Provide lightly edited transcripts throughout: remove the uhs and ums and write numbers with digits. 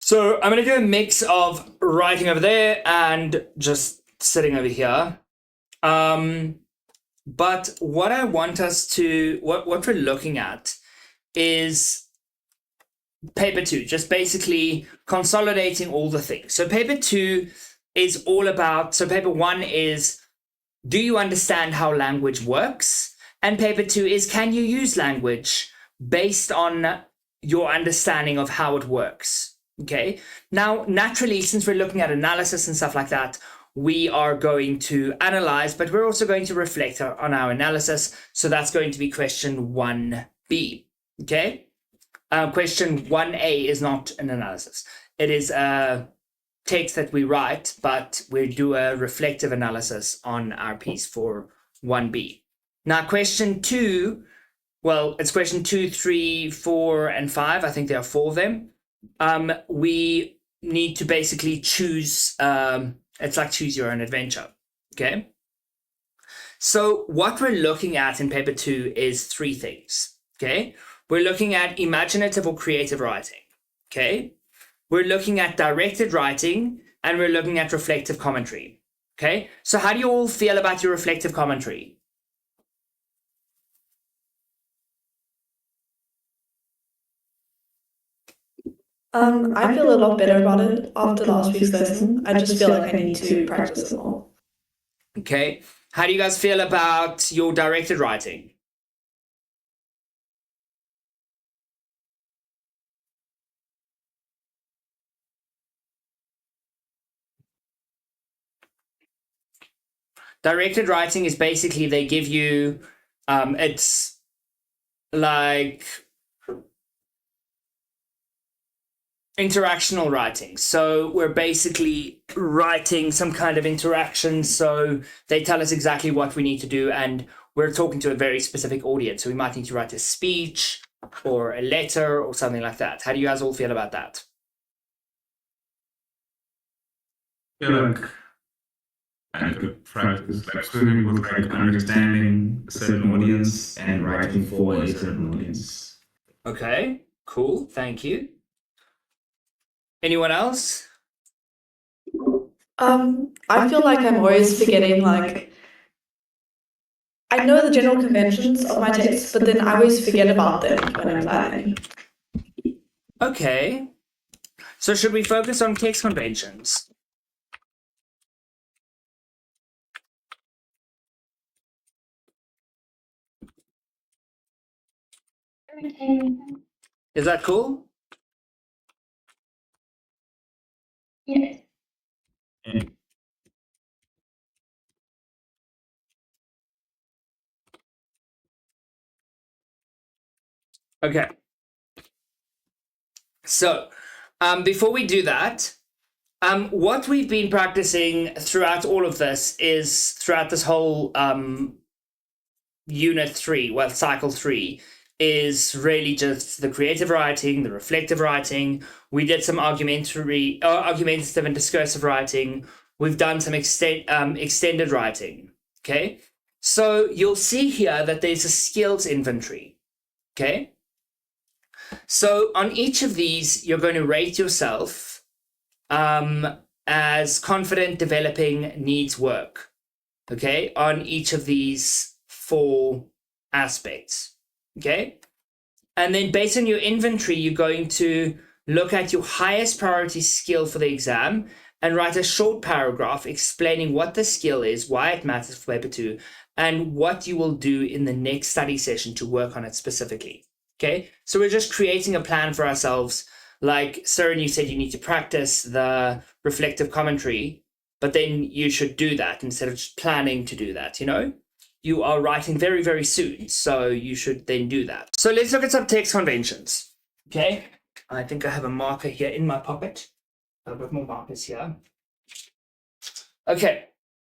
So I'm going to do a mix of writing over there and just sitting over here. But what I want us to, what we're looking at is paper 2, just basically consolidating all the things. So paper 2 is all about, so paper 1 is, do you understand how language works? And paper 2 is, can you use language based on your understanding of how it works? Okay. Now, naturally, since we're looking at analysis and stuff like that, we are going to analyze, but we're also going to reflect on our analysis. So that's going to be question 1B. Okay. Question 1A is not an analysis. It is a text that we write, but we do a reflective analysis on our piece for 1B. Now, question 2, well, it's question 2, 3, 4, and 5. I think there are 4 of them. We need to basically choose, it's like choose your own adventure, okay? So what we're looking at in paper 2 is 3 things, okay? We're looking at imaginative or creative writing, okay? We're looking at directed writing, and we're looking at reflective commentary, okay? So how do you all feel about your reflective commentary? I feel a lot better about it after last week's lesson. I just feel like I need to practice it more. Okay. How do you guys feel about your directed writing? Directed writing is basically they give you, it's like interactional writing. So we're basically writing some kind of interaction. So they tell us exactly what we need to do, and we're talking to a very specific audience. So we might need to write a speech or a letter or something like that. How do you guys all feel about that? And good practice, like swimming with like understanding a certain audience and writing for a certain audience. Okay, cool. Thank you. Anyone else? I feel like I'm always forgetting, like, I know the general conventions of my text, but then I always forget about them when I'm planning. Okay. So should we focus on text conventions? Is that cool? Yes. Okay. So, before we do that, what we've been practicing throughout all of this is throughout this whole unit 3, well, cycle 3, is really just the creative writing, the reflective writing. We did some argumentative and discursive writing. We've done some extended writing. Okay, so you'll see here that there's a skills inventory. Okay, so on each of these, you're going to rate yourself as confident, developing, needs work. Okay, on each of these 4 aspects. Okay, and then based on your inventory, you're going to look at your highest priority skill for the exam and write a short paragraph explaining what the skill is, why it matters for paper 2, and what you will do in the next study session to work on it specifically. Okay, so we're just creating a plan for ourselves. Like Søren, you said you need to practice the reflective commentary, but then you should do that instead of just planning to do that, you know? You are writing very, very soon, so you should then do that. So let's look at some text conventions, okay? I think I have a marker here in my pocket. I've got more markers here. Okay,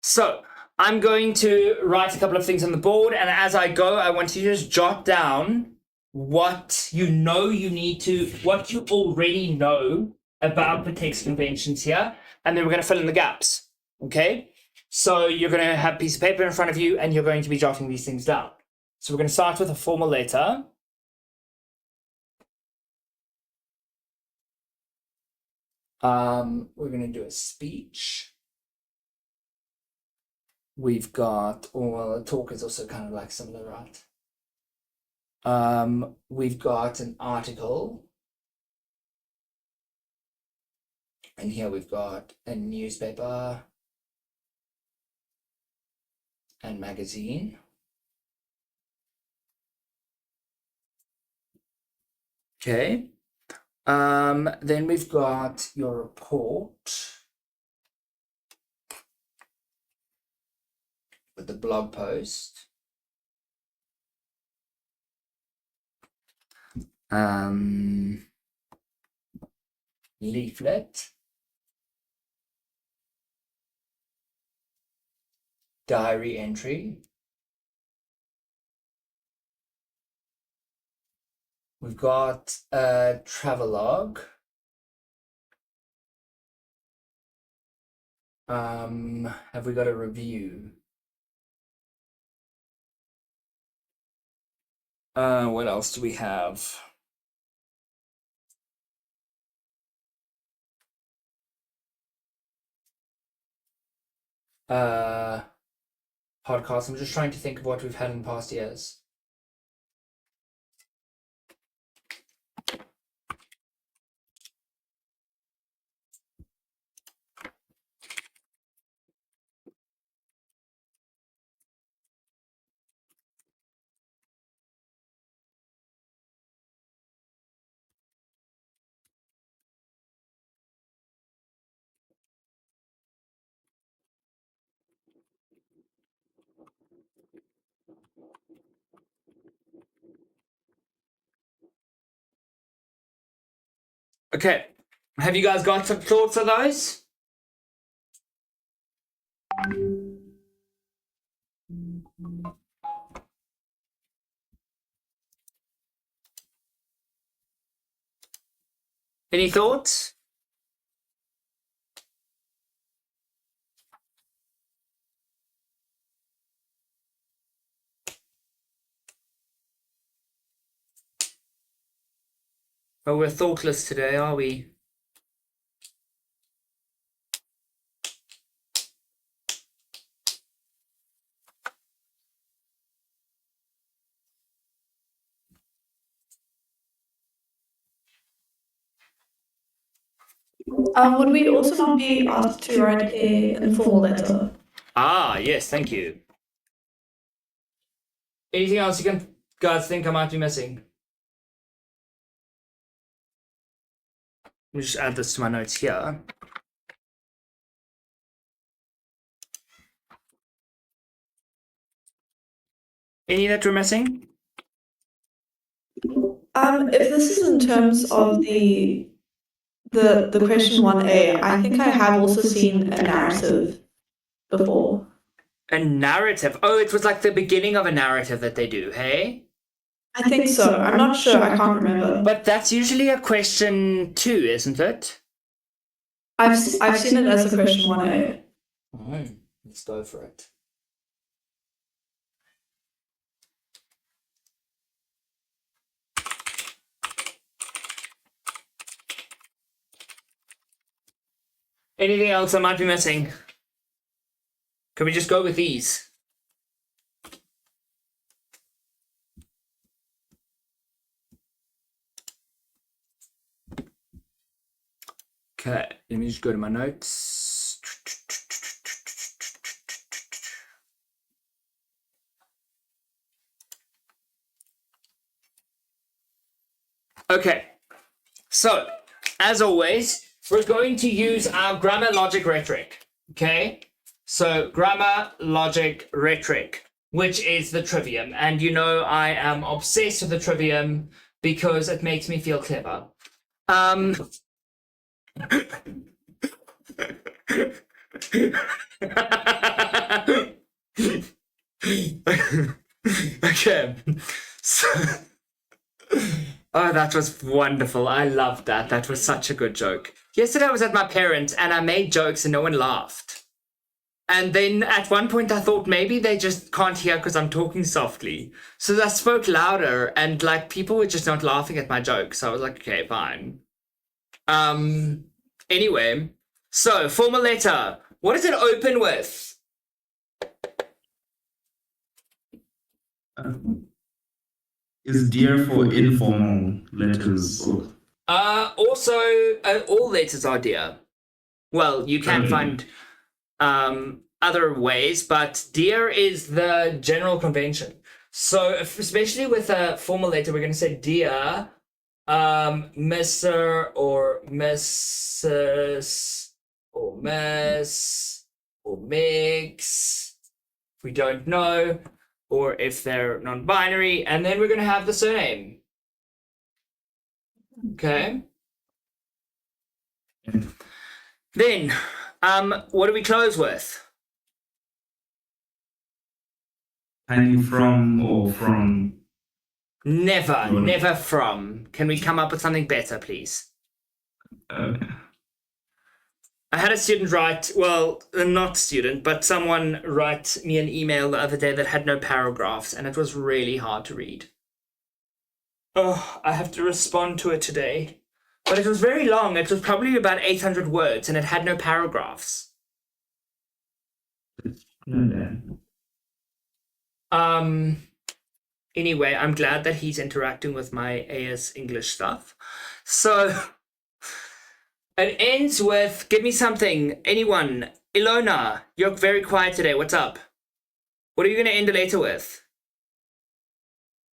so I'm going to write a couple of things on the board, and as I go, I want you to just jot down what you know you need to, what you already know about the text conventions here, and then we're going to fill in the gaps, okay? So you're going to have a piece of paper in front of you, and you're going to be jotting these things down. So we're going to start with a formal letter. We're going to do a speech. We've got, well, a talk is also kind of like similar, right? We've got an article. And here we've got a newspaper and magazine. Okay. Then we've got your report with the blog post. Leaflet. Diary entry. We've got a travelogue. Have we got a review? What else do we have? Podcast. I'm just trying to think of what we've had in past years. Okay, have you guys got some thoughts on those? Any thoughts? Oh, we're thoughtless today, are we? Would we also not be asked to write an informal letter? Ah, yes, thank you. Anything else you guys think I might be missing? Let me just add this to my notes here. Any that we're missing? If this is in terms of the question 1A, I think I have also seen a narrative before. A narrative? Oh, it was like the beginning of a narrative that they do, hey? I think so. I'm not sure. I can't remember. But that's usually a question 2, isn't it? I've seen it as a question 1A. Oh, let's go for it. Anything else I might be missing? Can we just go with these? Okay, let me just go to my notes. Okay, so as always, we're going to use our grammar, logic, rhetoric. Okay, so grammar, logic, rhetoric, which is the trivium. And you know, I am obsessed with the trivium because it makes me feel clever. Okay, so oh, that was wonderful. I loved that. That was such a good joke. Yesterday I was at my parents and I made jokes and no one laughed. And then at one point I thought maybe they just can't hear because I'm talking softly. So I spoke louder and like people were just not laughing at my jokes. So I was like, okay, fine. Anyway, so formal letter. What does it open with? Is dear for informal letters? Or, Also, all letters are dear. Well, you can find other ways, but dear is the general convention. So, especially with a formal letter, we're going to say dear, Mr. or Mrs. or Miss or Mix. If we don't know, or if they're non-binary, and then we're going to have the surname. Okay. Then, what do we close with? kindly from or from. Never from. Can we come up with something better, please? I had a student write, well, not student, but someone write me an email the other day that had no paragraphs, and it was really hard to read. Oh, I have to respond to it today. But it was very long. It was probably about 800 words, and it had no paragraphs. Anyway, I'm glad that he's interacting with my AS English stuff. So it ends with, give me something. Anyone? Ilona, you're very quiet today. What's up? What are you going to end the letter with?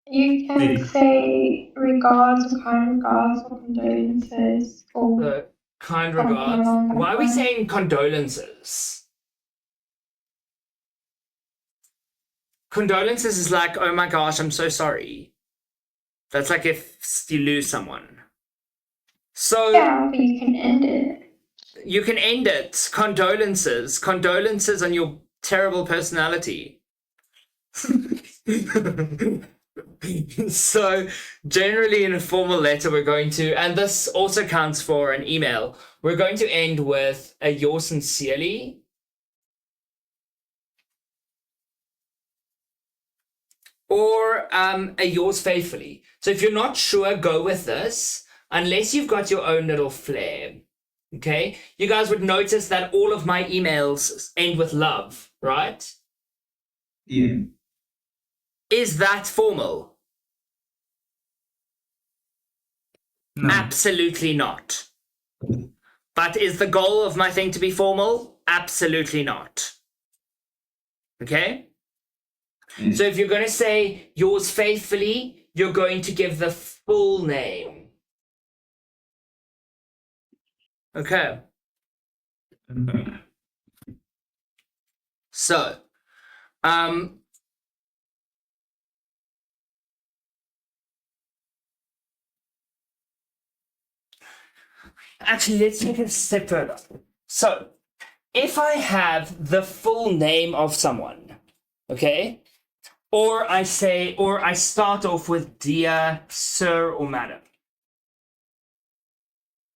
You can say regards or kind regards or condolences or Kind something regards. along that Why are we line. saying condolences? Condolences is like, oh my gosh, I'm so sorry. That's like if you lose someone. So Yeah, but you can end it. you can end it. Condolences. Condolences on your terrible personality. So generally in a formal letter we're going to, and this also counts for an email, we're going to end with a yours sincerely. Or a yours faithfully. So if you're not sure, go with this, unless you've got your own little flair. Okay? You guys would notice that all of my emails end with love, right? Yeah. Is that formal? No. Absolutely not. But is the goal of my thing to be formal? Absolutely not. Okay? So if you're going to say yours faithfully, you're going to give the full name. Okay. So, actually, let's take it a step further. So, if I have the full name of someone, okay, or I start off with dear sir or madam.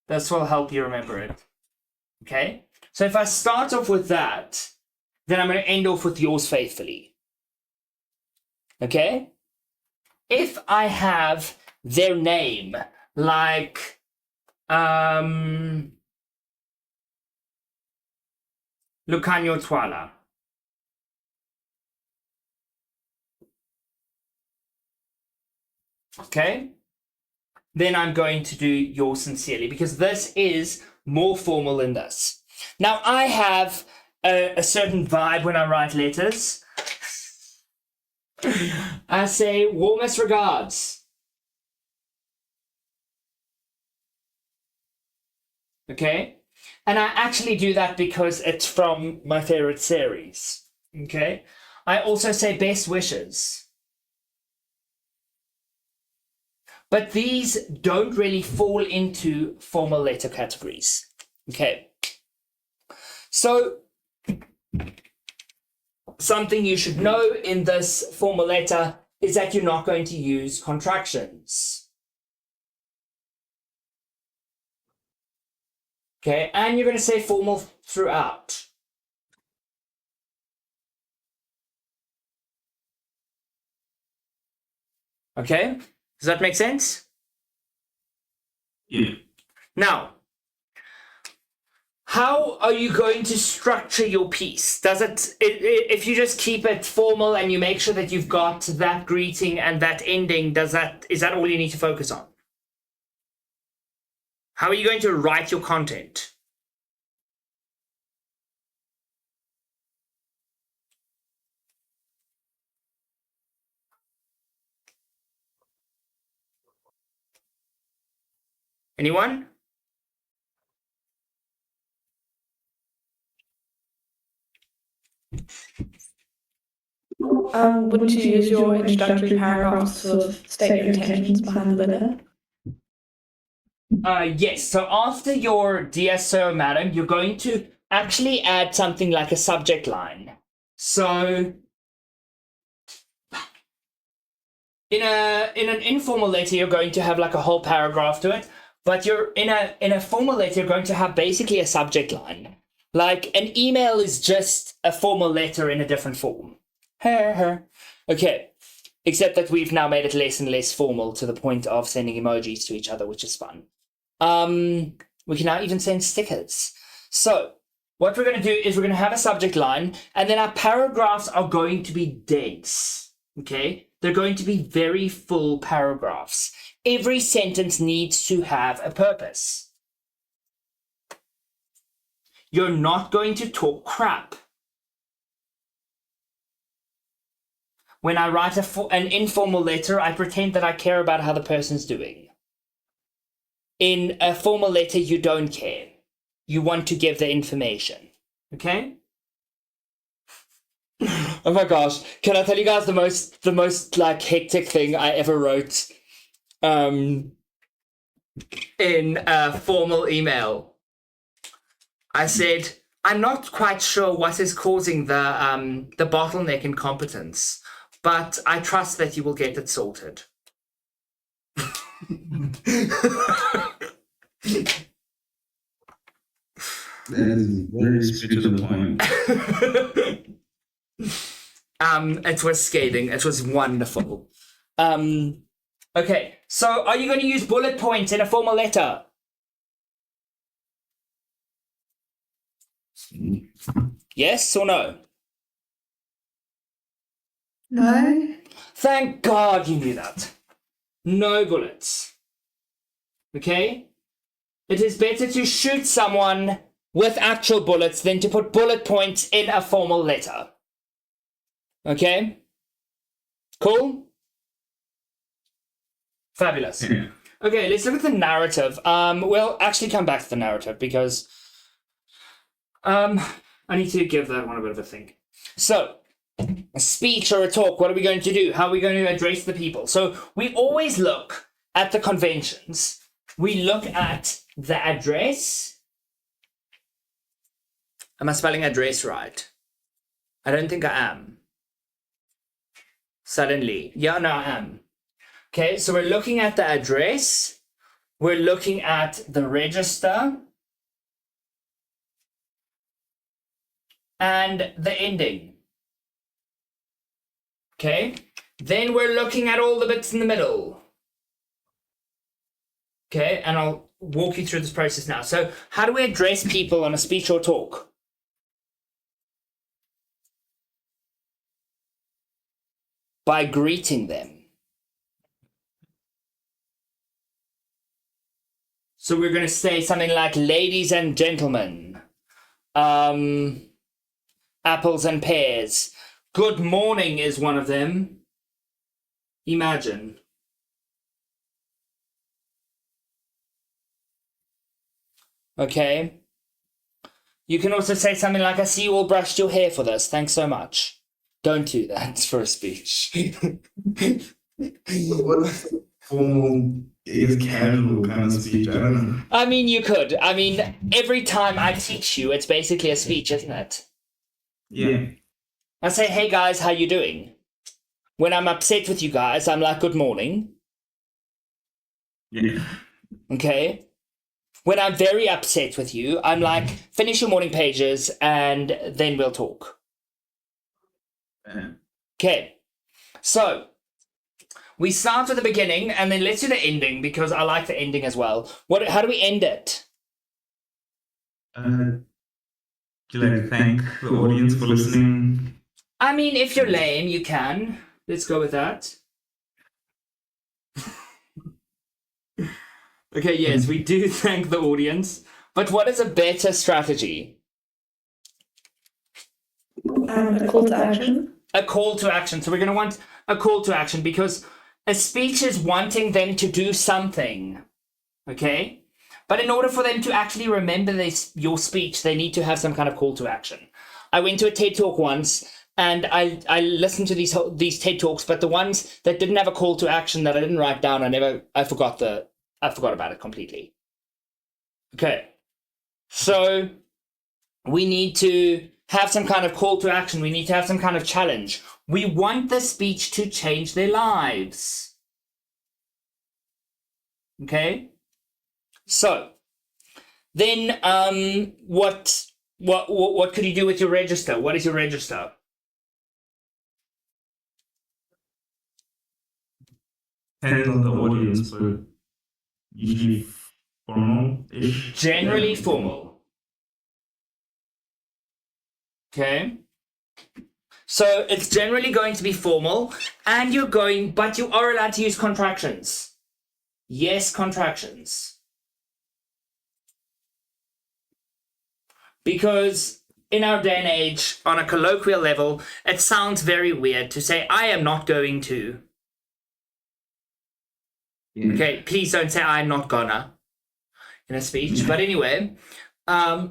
This will help you remember it. Okay? So if I start off with that, then I'm going to end off with yours faithfully. Okay? If I have their name, like, Lucanio Twala. Okay? Then I'm going to do yours sincerely, because this is more formal than this. Now, I have a certain vibe when I write letters. I say, warmest regards. Okay? And I actually do that because it's from my favorite series. Okay? I also say best wishes. But these don't really fall into formal letter categories. Okay. So, something you should know in this formal letter is that you're not going to use contractions. Okay, and you're going to say formal throughout. Okay, does that make sense? Yeah. Now, how are you going to structure your piece? Does if you just keep it formal and you make sure that you've got that greeting and that ending, is that all you need to focus on? How are you going to write your content? Anyone? Wouldn't you use your introductory paragraphs to sort of state your intentions behind the letter? Yes. So after your "Dear Sir, Madam," you're going to actually add something like a subject line. So in an informal letter, you're going to have like a whole paragraph to it, but you're in a formal letter, you're going to have basically a subject line. Like an email is just a formal letter in a different form. Okay. Except that we've now made it less and less formal to the point of sending emojis to each other, which is fun. We can now even send stickers. So what we're going to do is we're going to have a subject line, and then our paragraphs are going to be dense. Okay? They're going to be very full paragraphs. Every sentence needs to have a purpose. You're not going to talk crap. When I write an informal letter, I pretend that I care about how the person's doing. In a formal letter, you don't care. You want to give the information. Okay? Oh my gosh. Can I tell you guys the most like hectic thing I ever wrote in a formal email? I said, I'm not quite sure what is causing the bottleneck in competence, but I trust that you will get it sorted. That is very straight to the point. It was scathing. It was wonderful. Okay, so are you going to use bullet points in a formal letter? Yes or no? No. Thank God you knew that. No bullets. Okay? It is better to shoot someone with actual bullets than to put bullet points in a formal letter. Okay? Cool? Fabulous. Yeah. Okay, let's look at the narrative. We'll actually come back to the narrative because I need to give that one a bit of a think. So, a speech or a talk, what are we going to do? How are we going to address the people? So we always look at the conventions. We look at the address. Am I spelling address right? I don't think I am. Suddenly. Yeah, no, I am. Okay, so we're looking at the address. We're looking at the register. And the ending. Okay, then we're looking at all the bits in the middle. Okay, and I'll walk you through this process now. So how do we address people on a speech or talk? By greeting them. So we're going to say something like, ladies and gentlemen, apples and pears. Good morning is one of them. Imagine. Okay. You can also say something like, I see you all brushed your hair for this. Thanks so much. Don't do that for a speech. What's formal is casual kind of speech? I don't know. I mean, you could. I mean, every time I teach you, it's basically a speech, isn't it? Yeah. I say, hey guys, how you doing? When I'm upset with you guys, I'm like, good morning. Yeah. Okay? When I'm very upset with you, I'm like, finish your morning pages and then we'll talk. Okay. So, we start with the beginning and then let's do the ending because I like the ending as well. How do we end it? Do you like to thank the audience for listening? I mean, if you're lame, you can. Let's go with that. Okay, yes, we do thank the audience. But what is a better strategy? A call to action. A call to action. So we're going to want a call to action because a speech is wanting them to do something. Okay? But in order for them to actually remember your speech, they need to have some kind of call to action. I went to a TED Talk once and I listened to these TED Talks, but the ones that didn't have a call to action that I didn't write down, I forgot about it completely. Okay. So we need to have some kind of call to action. We need to have some kind of challenge. We want the speech to change their lives. Okay? So then what could you do with your register? What is your register? Depends on the audience, but usually formal-ish. Generally formal. Okay. So it's generally going to be formal, and but you are allowed to use contractions. Yes, contractions. Because in our day and age, on a colloquial level, it sounds very weird to say, I am not going to. Yeah. Okay, please don't say I'm not gonna in a speech. But anyway, I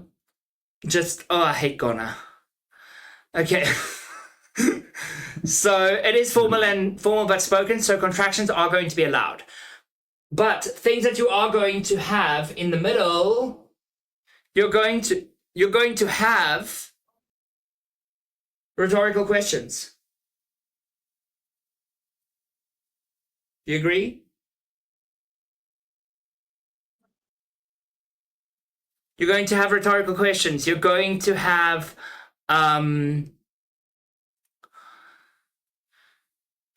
hate gonna. Okay. So it is formal but spoken, so contractions are going to be allowed. But things that you are going to have in the middle, you're going to have rhetorical questions. You agree? You're going to have rhetorical questions. You're going to have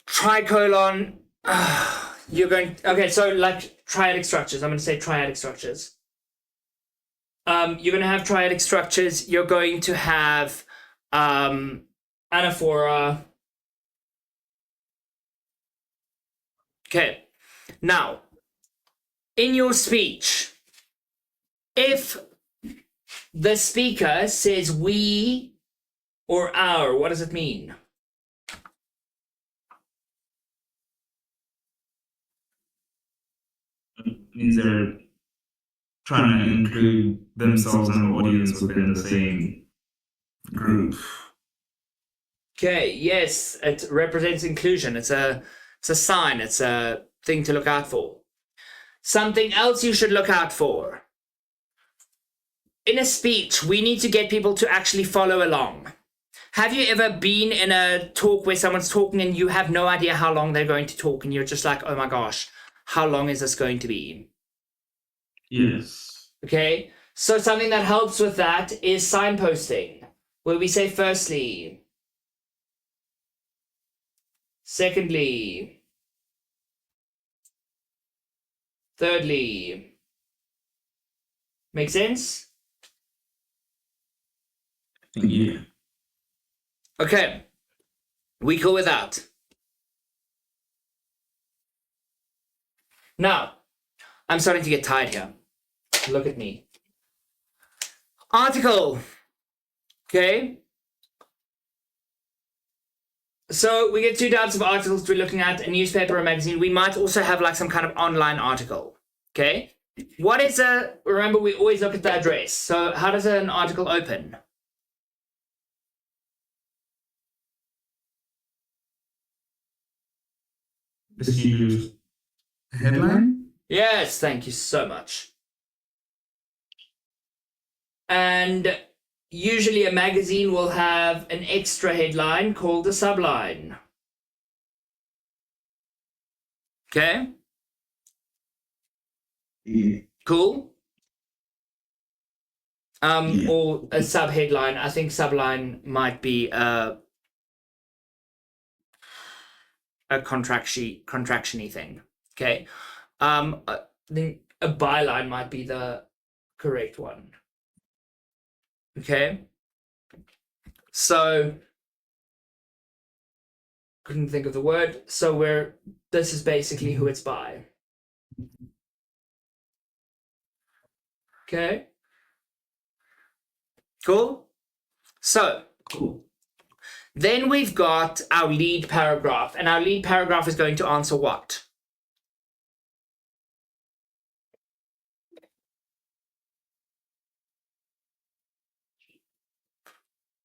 tricolon. So like triadic structures. I'm going to say triadic structures. You're going to have triadic structures. You're going to have anaphora. Okay. Now, in your speech, if the speaker says we or our, what does it mean? Means they're trying to include themselves and the audience within the same group. Okay, yes, it represents inclusion. It's a sign, it's a thing to look out for. Something else you should look out for. In a speech, we need to get people to actually follow along. Have you ever been in a talk where someone's talking and you have no idea how long they're going to talk and you're just like, oh my gosh, how long is this going to be? Yes. Okay, so something that helps with that is signposting, where we say firstly, secondly, thirdly. Make sense? Yeah. Okay, we cool with that. Now, I'm starting to get tired here. Look at me. Article. Okay. So we get two types of articles we're looking at, a newspaper or magazine. We might also have like some kind of online article. Okay. What is remember we always look at the address. So how does an article open? This is headline? Yes, thank you so much. And usually a magazine will have an extra headline called a subline. Okay? Yeah. Cool? Yeah. Or a subheadline. I think subline might be a contraction-y thing. Okay? I think a byline might be the correct one. Okay. So, couldn't think of the word. So this is basically who it's by. Okay. Cool. So, then we've got our lead paragraph, and our lead paragraph is going to answer what?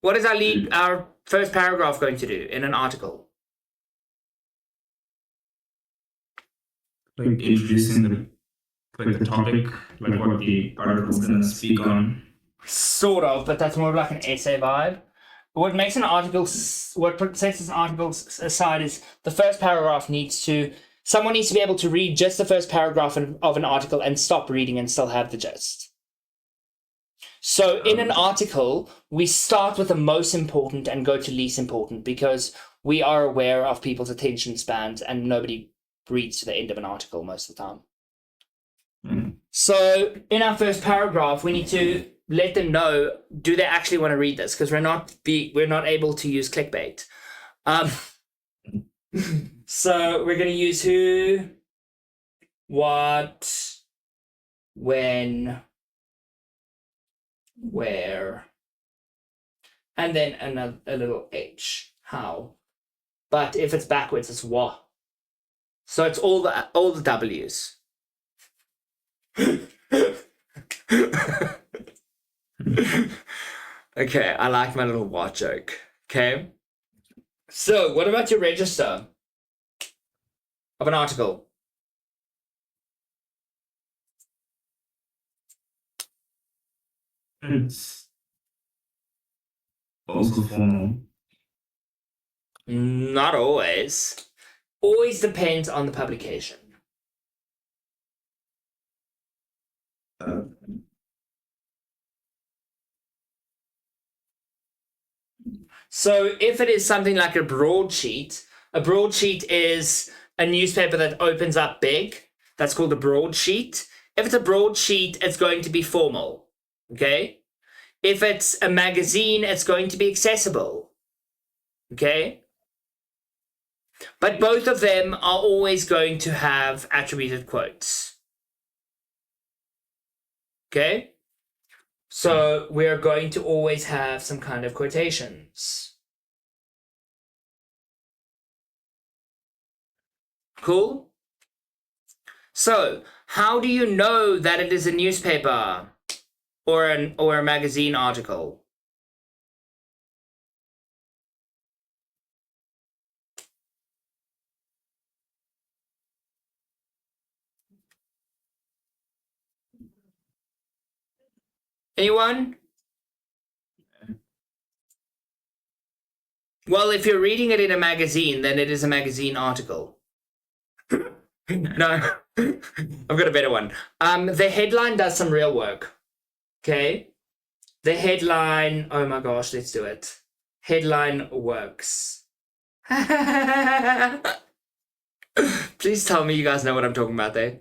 What is our first paragraph going to do in an article? Like introducing the topic, like what the article's gonna speak on. Sort of, but that's more like an essay vibe. What makes an article, what sets an article aside is the first paragraph someone needs to be able to read just the first paragraph of an article and stop reading and still have the gist. So in an article, we start with the most important and go to least important because we are aware of people's attention spans and nobody reads to the end of an article most of the time. So in our first paragraph, we need to let them know, do they actually want to read this? Because we're not able to use clickbait. So we're going to use who, what, when, where, and then a little H, how. But if it's backwards, it's what. So it's all the W's. Okay, I like my little what joke. Okay. So what about your register of an article? It's also formal. Not always. Always depends on the publication. So if it is something like a broadsheet is a newspaper that opens up big. That's called a broadsheet. If it's a broadsheet, it's going to be formal. Okay? If it's a magazine, it's going to be accessible. Okay? But both of them are always going to have attributed quotes. Okay? So we're going to always have some kind of quotations. Cool? So, how do you know that it is a newspaper or a magazine article? Anyone? Well, if you're reading it in a magazine, then it is a magazine article. No, I've got a better one. The headline does some real work. Okay? The headline, oh my gosh, let's do it. Headline works. Please tell me you guys know what I'm talking about there.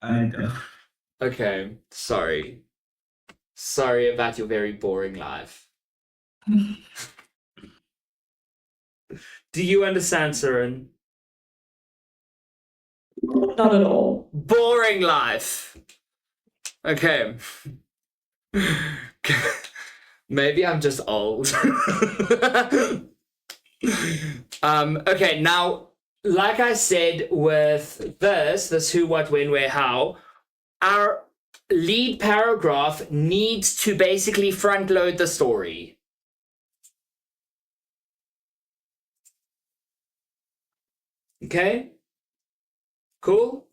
I don't. Okay, sorry. Sorry about your very boring life. Do you understand, Surin? Not at all. Boring life. Okay. Maybe I'm just old. Okay, now, like I said with this who, what, when, where, how, our lead paragraph needs to basically front load the story. Okay? Cool?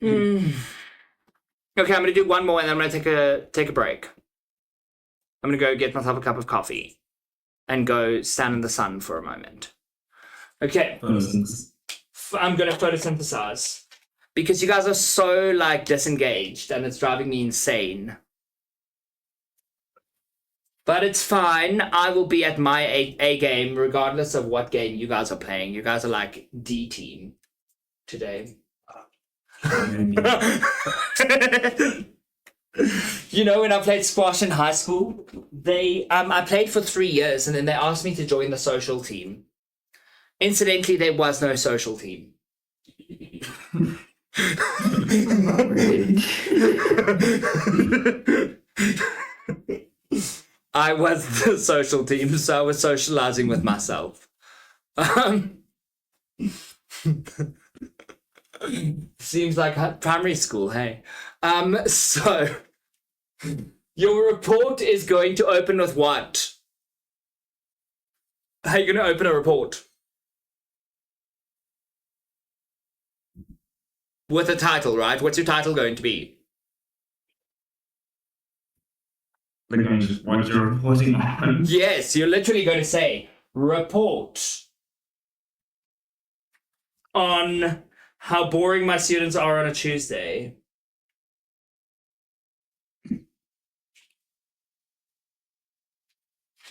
Okay, I'm gonna do one more and then I'm gonna take a break. I'm gonna go get myself a cup of coffee and go stand in the sun for a moment. Okay. I'm gonna photosynthesize because you guys are so disengaged and it's driving me insane. But it's fine. I will be at my A game regardless of what game you guys are playing. You guys are D team today. You know, when I played squash in high school, I played for 3 years and then they asked me to join the social team. Incidentally, there was no social team. I was the social team, so I was socializing with myself. Seems like primary school, hey. So your report is going to open with what? How are you going to open a report? With a title, right? What's your title going to be? Like, what you're reporting on. Yes, you're literally going to say, report on how boring my students are on a Tuesday.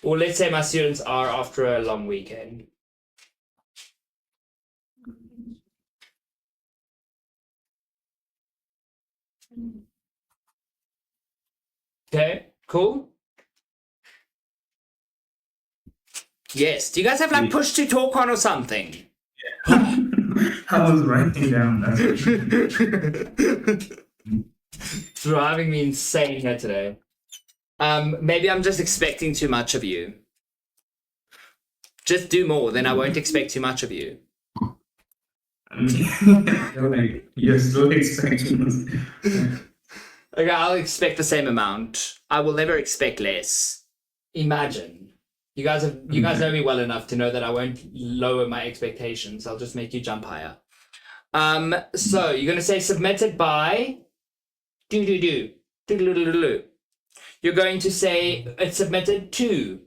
Or let's say my students are after a long weekend. Okay, cool. Yes. Do you guys have like push to talk on or something? I was writing down that. Driving me insane here today. Maybe I'm just expecting too much of you. Just do more, then I won't expect too much of you. You're like, you're still expecting. Okay, I'll expect the same amount. I will never expect less. Imagine. You guys know me well enough to know that I won't lower my expectations. I'll just make you jump higher. So you're gonna say submitted by do. You're going to say it's submitted to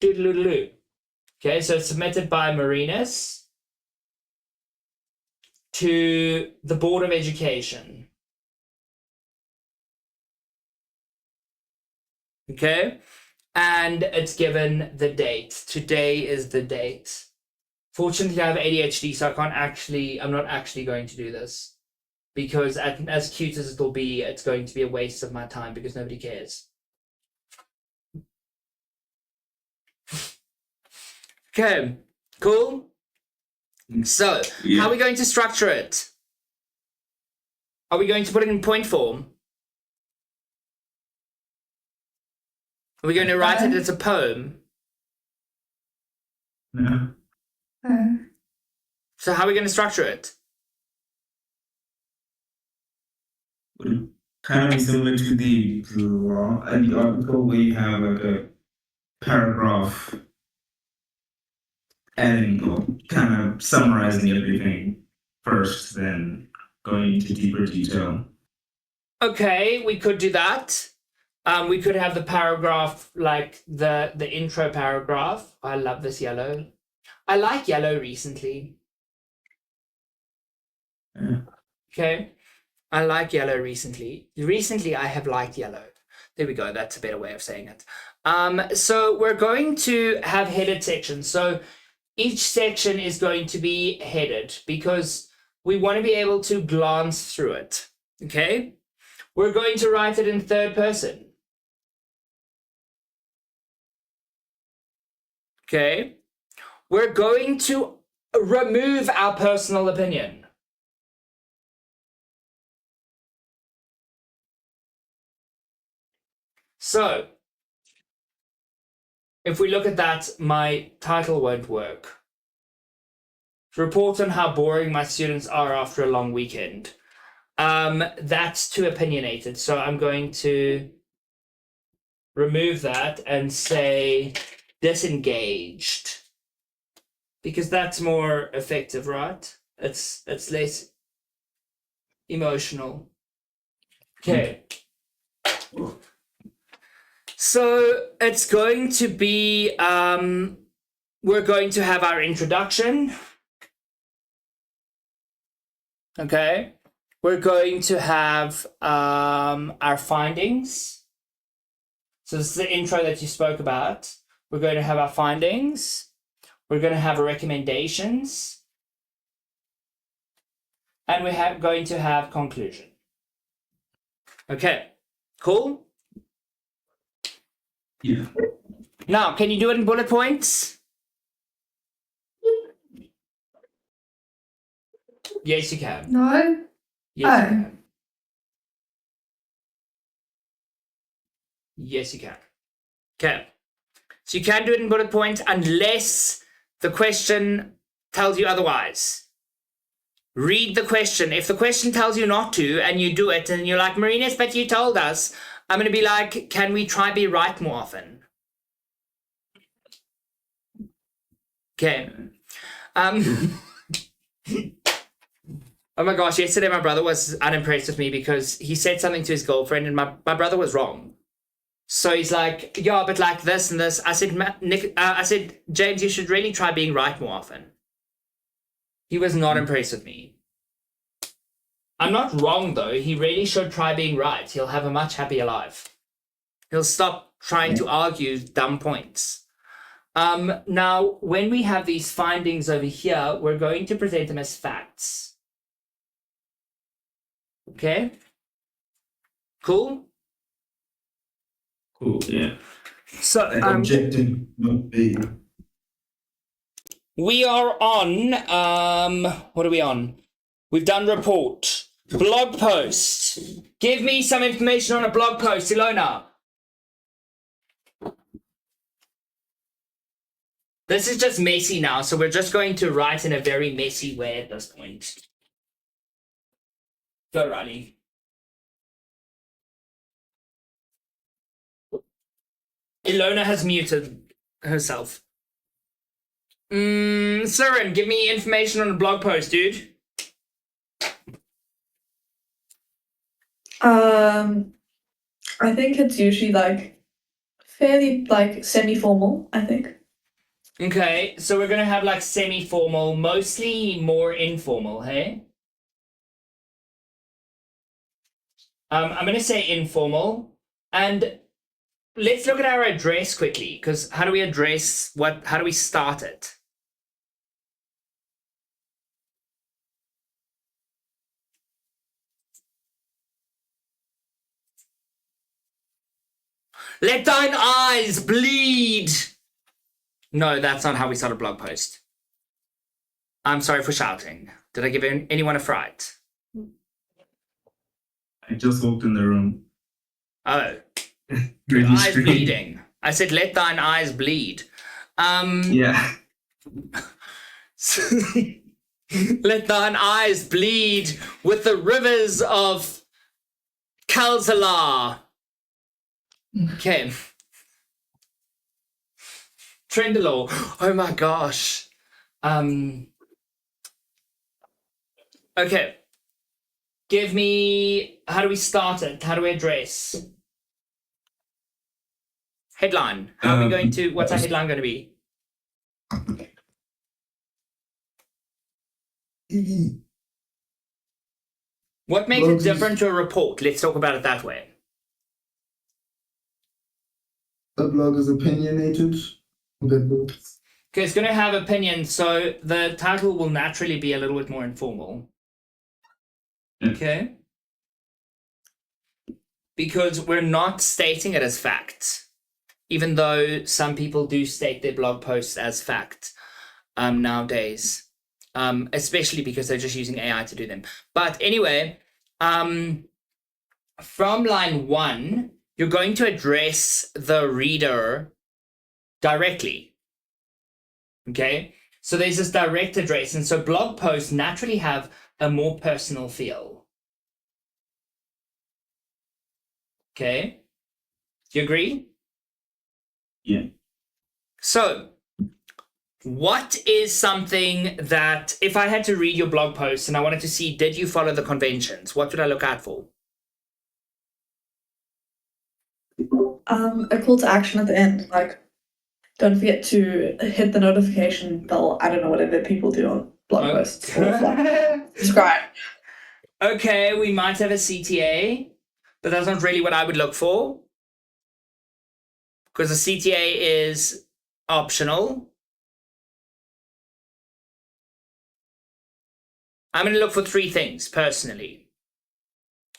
do. Okay, so it's submitted by Marinus to the Board of Education. Okay, and it's given the date. Today is the date. Fortunately, I have ADHD, so I'm not actually going to do this. Because as cute as it'll be, it's going to be a waste of my time because nobody cares. Okay, cool. So, how are we going to structure it? Are we going to put it in point form? Are we going to write it as a poem? No. So how are we going to structure it? Kind of similar to the law and the article where you have like a paragraph adding or kind of summarizing everything first, then going into deeper detail. Okay, we could do that. We could have the paragraph like the intro paragraph. I love this yellow. I like yellow recently. Yeah. Okay. I like yellow recently. Recently, I have liked yellow. There we go. That's a better way of saying it. So we're going to have headed sections. So each section is going to be headed because we want to be able to glance through it. Okay? We're going to write it in third person. Okay? We're going to remove our personal opinion. So, if we look at that, my title won't work. Report on how boring my students are after a long weekend. That's too opinionated, so I'm going to remove that and say disengaged. Because that's more effective, right? It's less emotional. Okay. So it's going to be, we're going to have our introduction. Okay. We're going to have our findings. So this is the intro that you spoke about. We're going to have our findings. We're going to have our recommendations. and we're going to have conclusion. Okay, cool? Yeah. Now, can you do it in bullet points? Yes, you can. No. Yes, you Oh. can. Yes, you can. Okay. So you can do it in bullet points unless the question tells you otherwise. Read the question. If the question tells you not to and you do it and you're like, Marinas, but you told us, I'm going to be like, can we try be right more often? Okay. Oh my gosh, yesterday my brother was unimpressed with me because he said something to his girlfriend and my brother was wrong. So he's like, yeah, but like this and this. I said, James, you should really try being right more often. He was not impressed with me. I'm not wrong though. He really should try being right. He'll have a much happier life. He'll stop trying to argue dumb points. Now, when we have these findings over here, we're going to present them as facts. Okay? Cool? Cool. Yeah. So, Objective not be. we are on, what are we on? We've done report. Blog post. Give me some information on a blog post, Ilona. This is just messy now, so we're just going to write in a very messy way at this point. Go, Riley. Ilona has muted herself. Siren, give me information on a blog post, dude. I think it's usually like fairly like semi-formal, I think. Okay, so we're gonna have like semi-formal, mostly more informal, hey? I'm gonna say informal, and let's look at our address quickly, because how do we address how do we start it? Let thine eyes bleed. No, that's not how we start a blog post. I'm sorry for shouting. Did I give anyone a fright? I just walked in the room. Oh, Really eyes strange. bleeding. I said, let thine eyes bleed. Yeah. Let thine eyes bleed with the rivers of Kalzalar. Okay. Trendelaw. Oh my gosh. Okay. Give me, how do we start it? How do we address? Headline. How are we going to, what's our headline going to be? What makes it different to a report? Let's talk about it that way. The blog is opinionated. Okay, it's going to have opinions, so the title will naturally be a little bit more informal. Okay? Because we're not stating it as fact, even though some people do state their blog posts as fact nowadays, especially because they're just using AI to do them. But anyway, from line 1, you're going to address the reader directly. Okay, so there's this direct address, and so blog posts naturally have a more personal feel. Okay, do you agree? Yeah. So, what is something that, if I had to read your blog post and I wanted to see, did you follow the conventions? What would I look out for? A call to action at the end, like don't forget to hit the notification bell. I don't know, whatever people do on blog posts. Or like, subscribe. Okay, we might have a CTA, but that's not really what I would look for. Because the CTA is optional. I'm going to look for three things personally.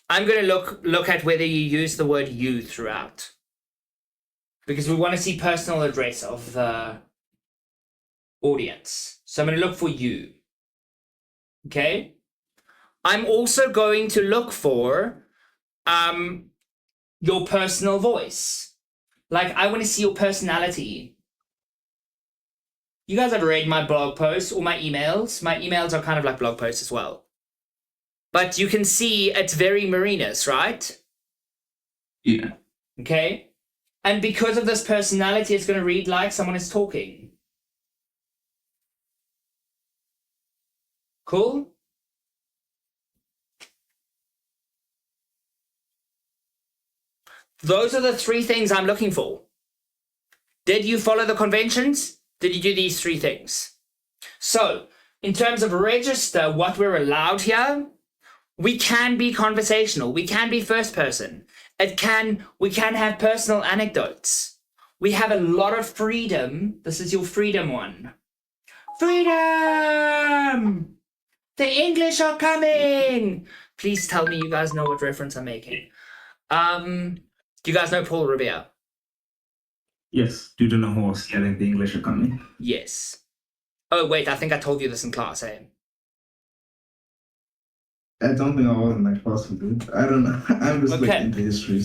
I'm going to look at whether you use the word you throughout, because we want to see personal address of the audience. So I'm going to look for you. Okay. I'm also going to look for your personal voice. Like, I want to see your personality. You guys have read my blog posts or my emails. My emails are kind of like blog posts as well. But you can see it's very Marinus, right? Yeah. Okay. And because of this personality, it's going to read like someone is talking. Cool? Those are the three things I'm looking for. Did you follow the conventions? Did you do these three things? So, in terms of register, what we're allowed here, we can be conversational. We can be first person. We can have personal anecdotes. We have a lot of freedom. This is your freedom one. Freedom! The English are coming! Please tell me you guys know what reference I'm making. Do you guys know Paul Revere? Yes, dude on a horse yelling the English are coming. Yes. Oh, wait, I think I told you this in class, eh? I don't think I was in that class with it. I don't know. I'm just Okay. like into history.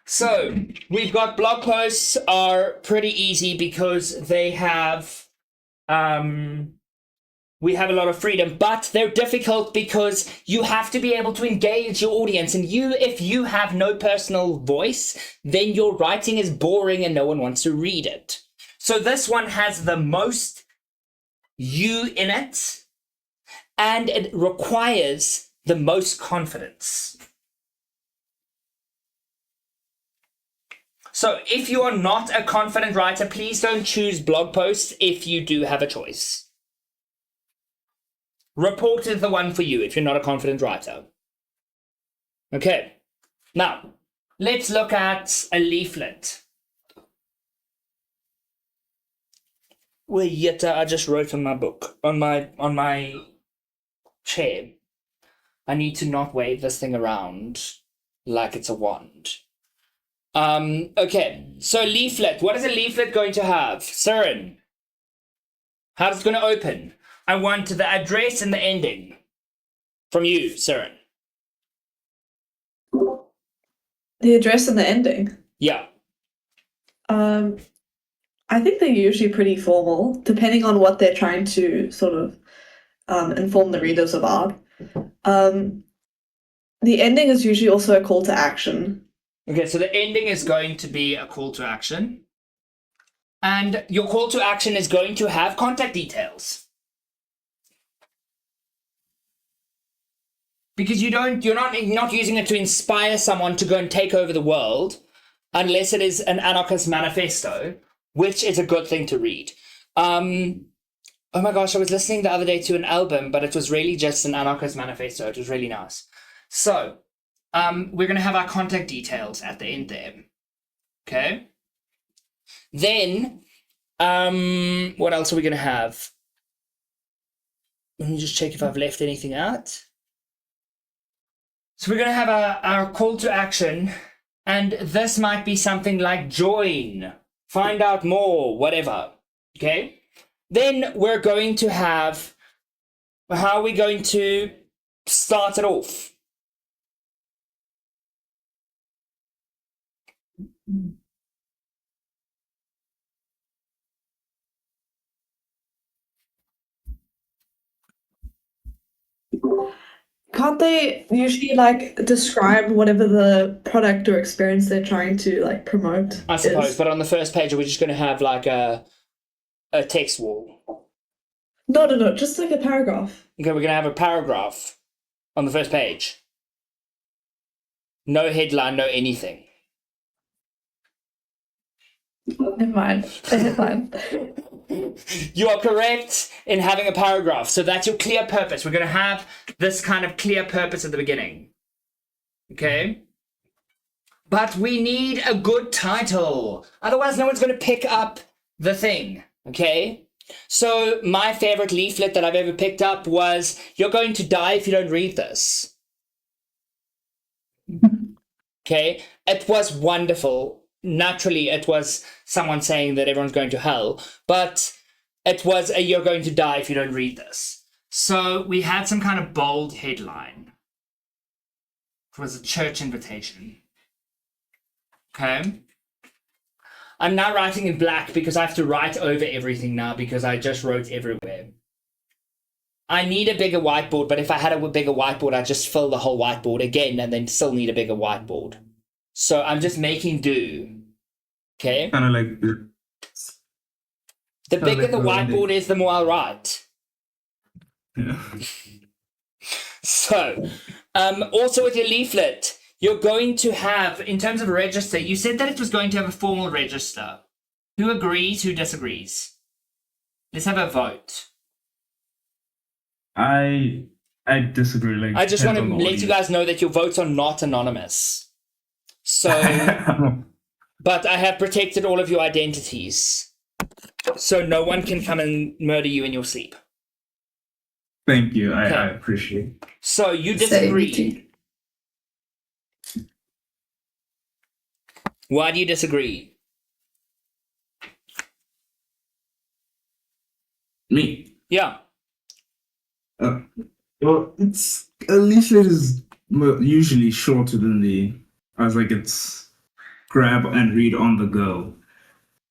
So, we've got blog posts are pretty easy because they have, we have a lot of freedom, but they're difficult because you have to be able to engage your audience. And if you have no personal voice, then your writing is boring and no one wants to read it. So this one has the most you in it, and it requires the most confidence. So if you are not a confident writer, please don't choose blog posts if you do have a choice. Report is the one for you if you're not a confident writer. Okay, now let's look at a leaflet. Well, yet I just wrote on my book, on my chair. I need to not wave this thing around like it's a wand. Okay, so leaflet. What is a leaflet going to have? Søren, how's it going to open? I want the address and the ending from you, Søren. The address and the ending. Yeah. I think they're usually pretty formal, depending on what they're trying to sort of inform the readers about. The ending is usually also a call to action. Okay, so the ending is going to be a call to action. And your call to action is going to have contact details. Because you're not using it to inspire someone to go and take over the world, unless it is an anarchist manifesto, which is a good thing to read. Oh my gosh, I was listening the other day to an album, but it was really just an anarchist manifesto. It was really nice. So, we're going to have our contact details at the end there. Okay? Then, what else are we going to have? Let me just check if I've left anything out. So we're going to have our call to action, and this might be something like join, find out more, whatever. Okay? Then we're going to have, how are we going to start it off? Can't they usually like describe whatever the product or experience they're trying to like promote? I suppose, is? but on the first page, we're just going to have like a text wall. No, just like a paragraph. Okay, we're going to have a paragraph on the first page. No headline, no anything. Never mind. The headline. You are correct in having a paragraph. So that's your clear purpose. We're going to have this kind of clear purpose at the beginning. Okay? But we need a good title. Otherwise, no one's going to pick up the thing. Okay? So my favorite leaflet that I've ever picked up was, "You're going to die if you don't read this." Okay, it was wonderful. Naturally, it was someone saying that everyone's going to hell, but it was a "you're going to die if you don't read this." So we had some kind of bold headline. It was a church invitation. Okay. I'm now writing in black because I have to write over everything now because I just wrote everywhere. I need a bigger whiteboard, but if I had a bigger whiteboard, I'd just fill the whole whiteboard again and then still need a bigger whiteboard. So I'm just making do. Okay? Kind of like The bigger like the what we whiteboard is, the more I'll write. yeah. So, also with your leaflet, you're going to have, in terms of register, you said that it was going to have a formal register. Who agrees? Who disagrees? Let's have a vote. I disagree. Like, I just want to depends on the let you guys know that your votes are not anonymous. So, audience. but I have protected all of your identities. So no one can come and murder you in your sleep. Thank you. Okay. I appreciate it. So you Same, disagree. Why do you disagree? Me. Yeah. Well, it's a leaflet is usually shorter than it's grab and read on the go.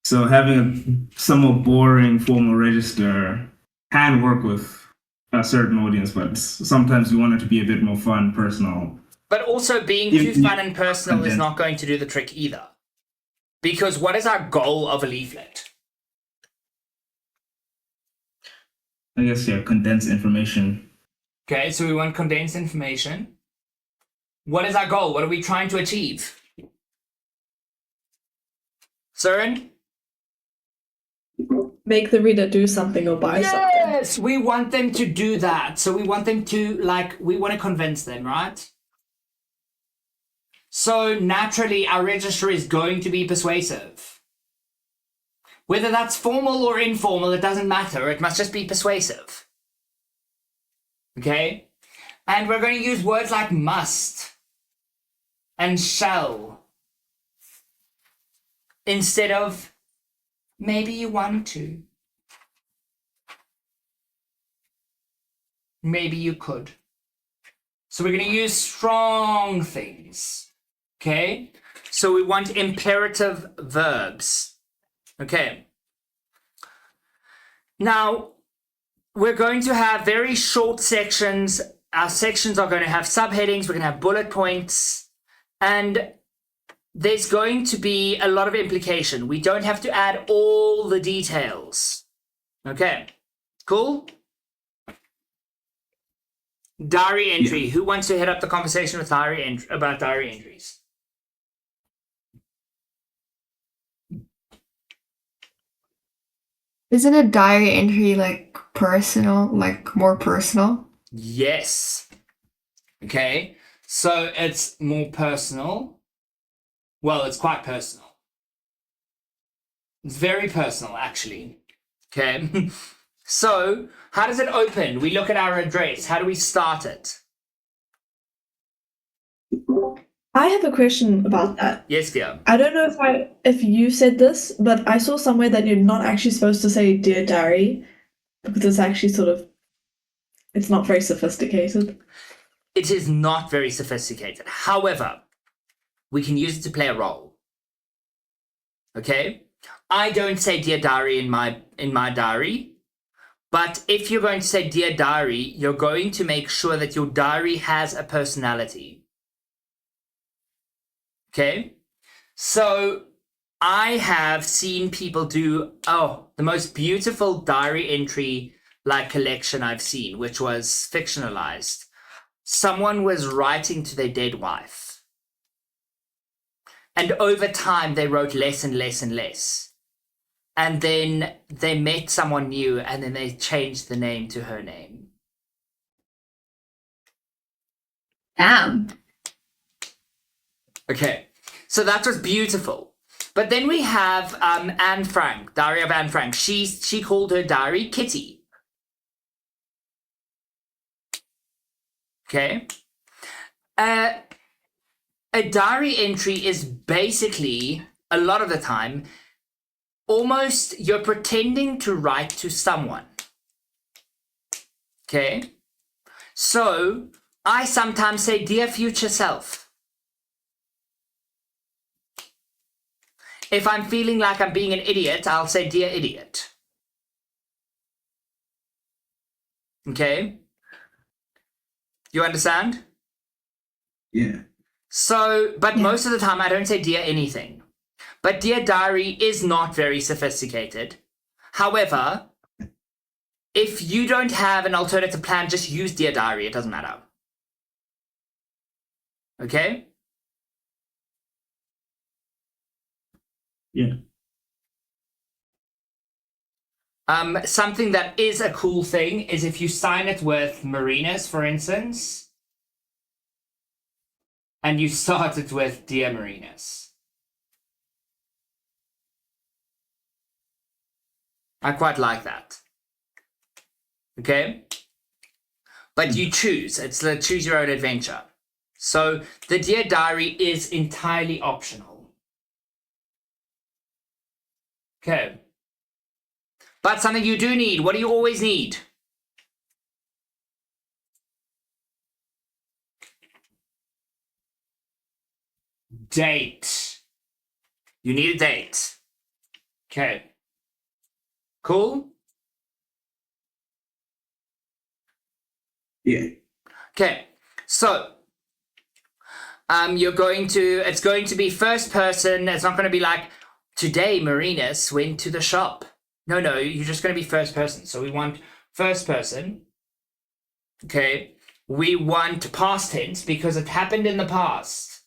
So having a somewhat boring formal register can work with a certain audience, but sometimes we want it to be a bit more fun, personal. But also being too fun and personal is not going to do the trick either. Because what is our goal of a leaflet? I guess, yeah, condense information. Okay, so we want condensed information. What is our goal? What are we trying to achieve? Søren? Make the reader do something or buy something. Yes, we want them to do that. So we want them to, we want to convince them, right? So naturally, our register is going to be persuasive. Whether that's formal or informal, it doesn't matter. It must just be persuasive. Okay? And we're going to use words like must and shall instead of maybe you want to. Maybe you could. So we're going to use strong things. Okay? So we want imperative verbs. Okay. Now, we're going to have very short sections. Our sections are going to have subheadings. We're going to have bullet points. And there's going to be a lot of implication. We don't have to add all the details. Okay. Cool? Diary entry. Yeah. Who wants to head up the conversation with about diary entries? Isn't a diary entry like personal, like more personal? Yes. Okay. So it's more personal. Well, it's quite personal. It's very personal, actually. Okay. So, how does it open? We look at our address. How do we start it? I have a question about that. Yes, dear. I don't know if you said this, but I saw somewhere that you're not actually supposed to say "Dear Diary" because it's actually it's not very sophisticated. It is not very sophisticated. However, we can use it to play a role. Okay? I don't say "Dear Diary" in my diary. But if you're going to say "Dear Diary," you're going to make sure that your diary has a personality. Okay? So I have seen people do, the most beautiful diary entry collection I've seen, which was fictionalized. Someone was writing to their dead wife. And over time, they wrote less and less and less. And then they met someone new, and then they changed the name to her name. Damn. Okay, so that was beautiful. But then we have Anne Frank, diary of Anne Frank. She called her diary Kitty. Okay. A diary entry is basically, a lot of the time, almost you're pretending to write to someone. Okay. So I sometimes say, dear future self. If I'm feeling like I'm being an idiot, I'll say, dear idiot. Okay? You understand? Yeah. So, but Yeah. most of the time I don't say dear anything. But dear diary is not very sophisticated. However, if you don't have an alternative plan, just use dear diary. It doesn't matter. Okay? Yeah. Something that is a cool thing is if you sign it with Marina's, for instance, and you start it with Dear Marina's. I quite like that. Okay? But you choose. It's the choose your own adventure. So the Dear Diary is entirely optional. Okay. But something you do need. What do you always need? Date. You need a date. Okay. Cool? Yeah. Okay. So, it's going to be first person. It's not going to be like, today Marinas went to the shop. No, you're just going to be first person. So we want first person. Okay. We want past tense because it happened in the past.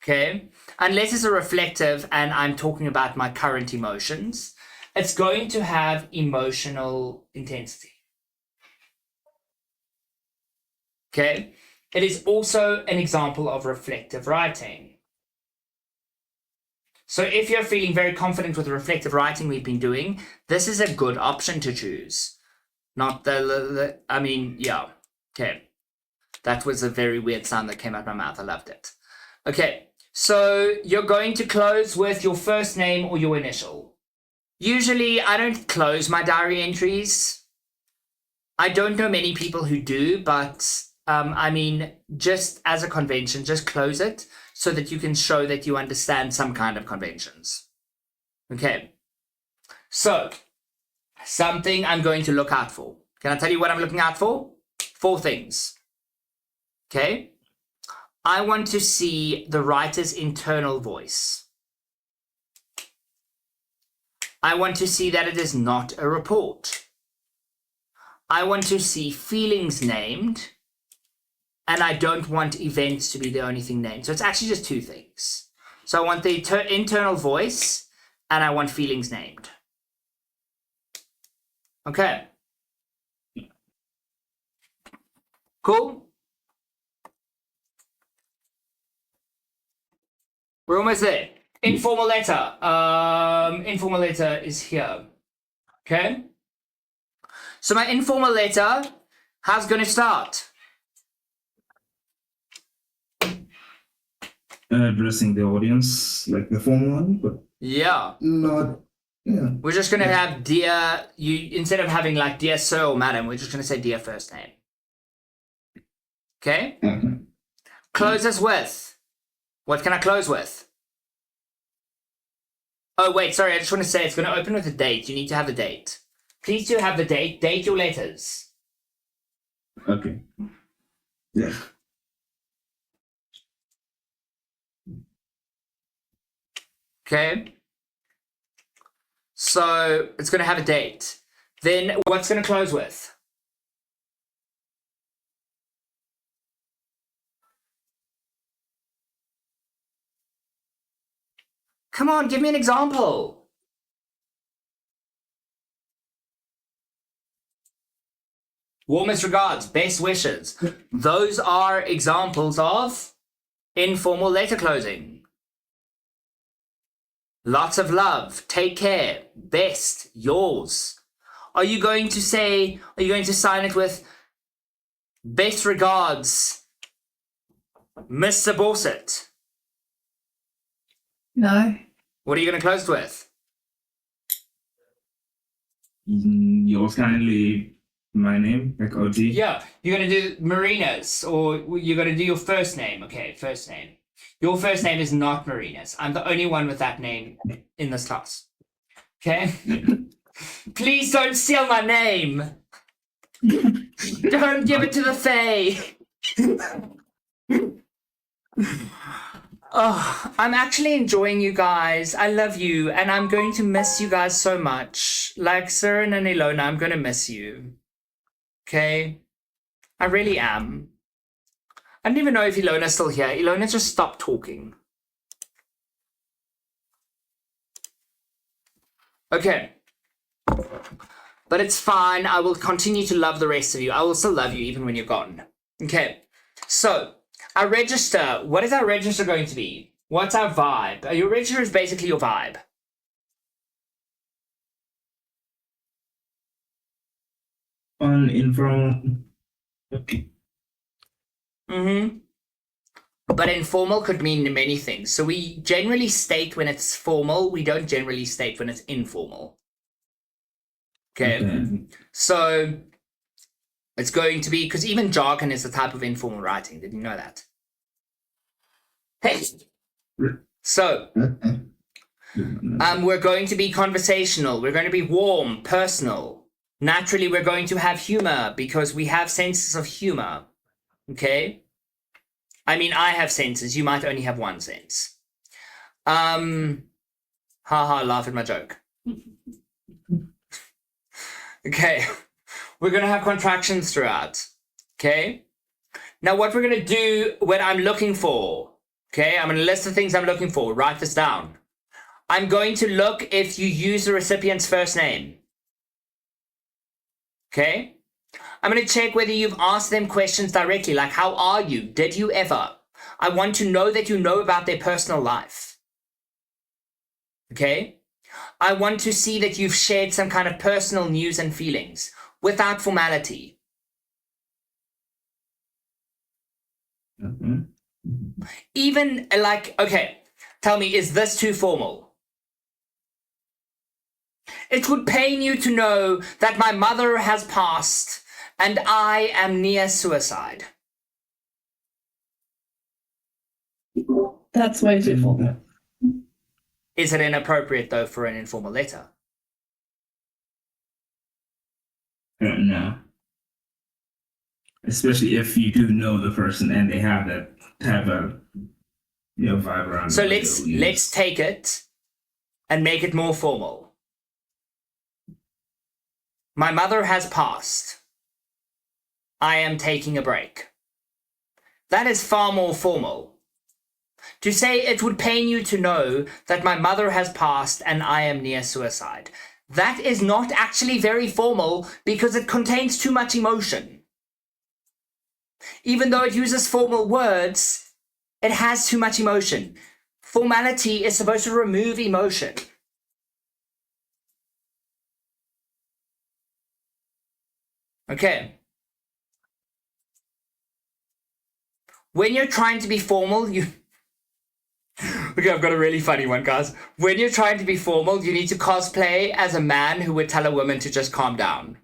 Okay. Unless it's a reflective and I'm talking about my current emotions, it's going to have emotional intensity. Okay. It is also an example of reflective writing. So if you're feeling very confident with the reflective writing we've been doing, this is a good option to choose. Not yeah. Okay. That was a very weird sound that came out my mouth. I loved it. Okay. So you're going to close with your first name or your initial. Usually I don't close my diary entries. I don't know many people who do, but just as a convention, just close it so that you can show that you understand some kind of conventions. Okay. So, something I'm going to look out for. Can I tell you what I'm looking out for? 4 things. Okay. I want to see the writer's internal voice. I want to see that it is not a report. I want to see feelings named. And I don't want events to be the only thing named. So it's actually just 2 things. So I want the internal voice and I want feelings named. Okay. Cool? We're almost there. Informal letter. Informal letter is here. Okay? So my informal letter, how's it going to start? Addressing the audience, like the formal one, but Yeah. Not. Yeah. We're just going to have dear, instead of having like dear sir or madam, we're just going to say dear first name. Okay? Close us with. What can I close with? Oh, wait, sorry, I just want to say it's going to open with a date. You need to have the date. Please do have the date. Date your letters. Okay. Yeah. Okay? So it's going to have a date. Then what's going to close with? Come on, give me an example. Warmest regards, best wishes. Those are examples of informal letter closing. lots of love, take care, best, yours? Are you going to sign it with best regards, Mr. Borsett? No. What are you going to close it with? Yours kindly, my name, like OG. Yeah, you're going to do Marina's, or you're going to do your first name. Okay, first name. Your first name is not Marina's. I'm the only one with that name in this class. Okay? Please don't steal my name. Don't give it to the Fae. Oh, I'm actually enjoying you guys. I love you, and I'm going to miss you guys so much. Like Siren and Ilona, I'm going to miss you. Okay? I really am. I don't even know if Ilona's still here. Ilona just stopped talking. Okay. But it's fine. I will continue to love the rest of you. I will still love you even when you're gone. Okay. So, our register. What is our register going to be? What's our vibe? Your register is basically your vibe. Fun, informal. Mm-hmm. But informal could mean many things. So we generally state when it's formal. We don't generally state when it's informal. Okay. So it's going to be, because even jargon is a type of informal writing. Did you know that? Hey. So we're going to be conversational. We're going to be warm, personal. Naturally, we're going to have humor because we have senses of humor. Okay? I mean, I have senses. You might only have one sense. Haha, laugh at my joke. Okay. We're going to have contractions throughout. Okay? Now, what we're going to do, what I'm looking for. Okay? I'm going to list the things I'm looking for. Write this down. I'm going to look if you use the recipient's first name. Okay? I'm going to check whether you've asked them questions directly, like, how are you? Did you ever? I want to know that you know about their personal life. Okay? I want to see that you've shared some kind of personal news and feelings without formality. Mm-hmm. Even like, okay, tell me, is this too formal? It would pain you to know that my mother has passed and I am near suicide. That's way too formal. Is it inappropriate, though, for an informal letter? No. Especially if you do know the person and they have a vibe around. So let's take it and make it more formal. My mother has passed. I am taking a break. That is far more formal. To say it would pain you to know that my mother has passed and I am near suicide. That is not actually very formal because it contains too much emotion. Even though it uses formal words, it has too much emotion. Formality is supposed to remove emotion. Okay. When you're trying to be formal, Okay, I've got a really funny one, guys. When you're trying to be formal, you need to cosplay as a man who would tell a woman to just calm down.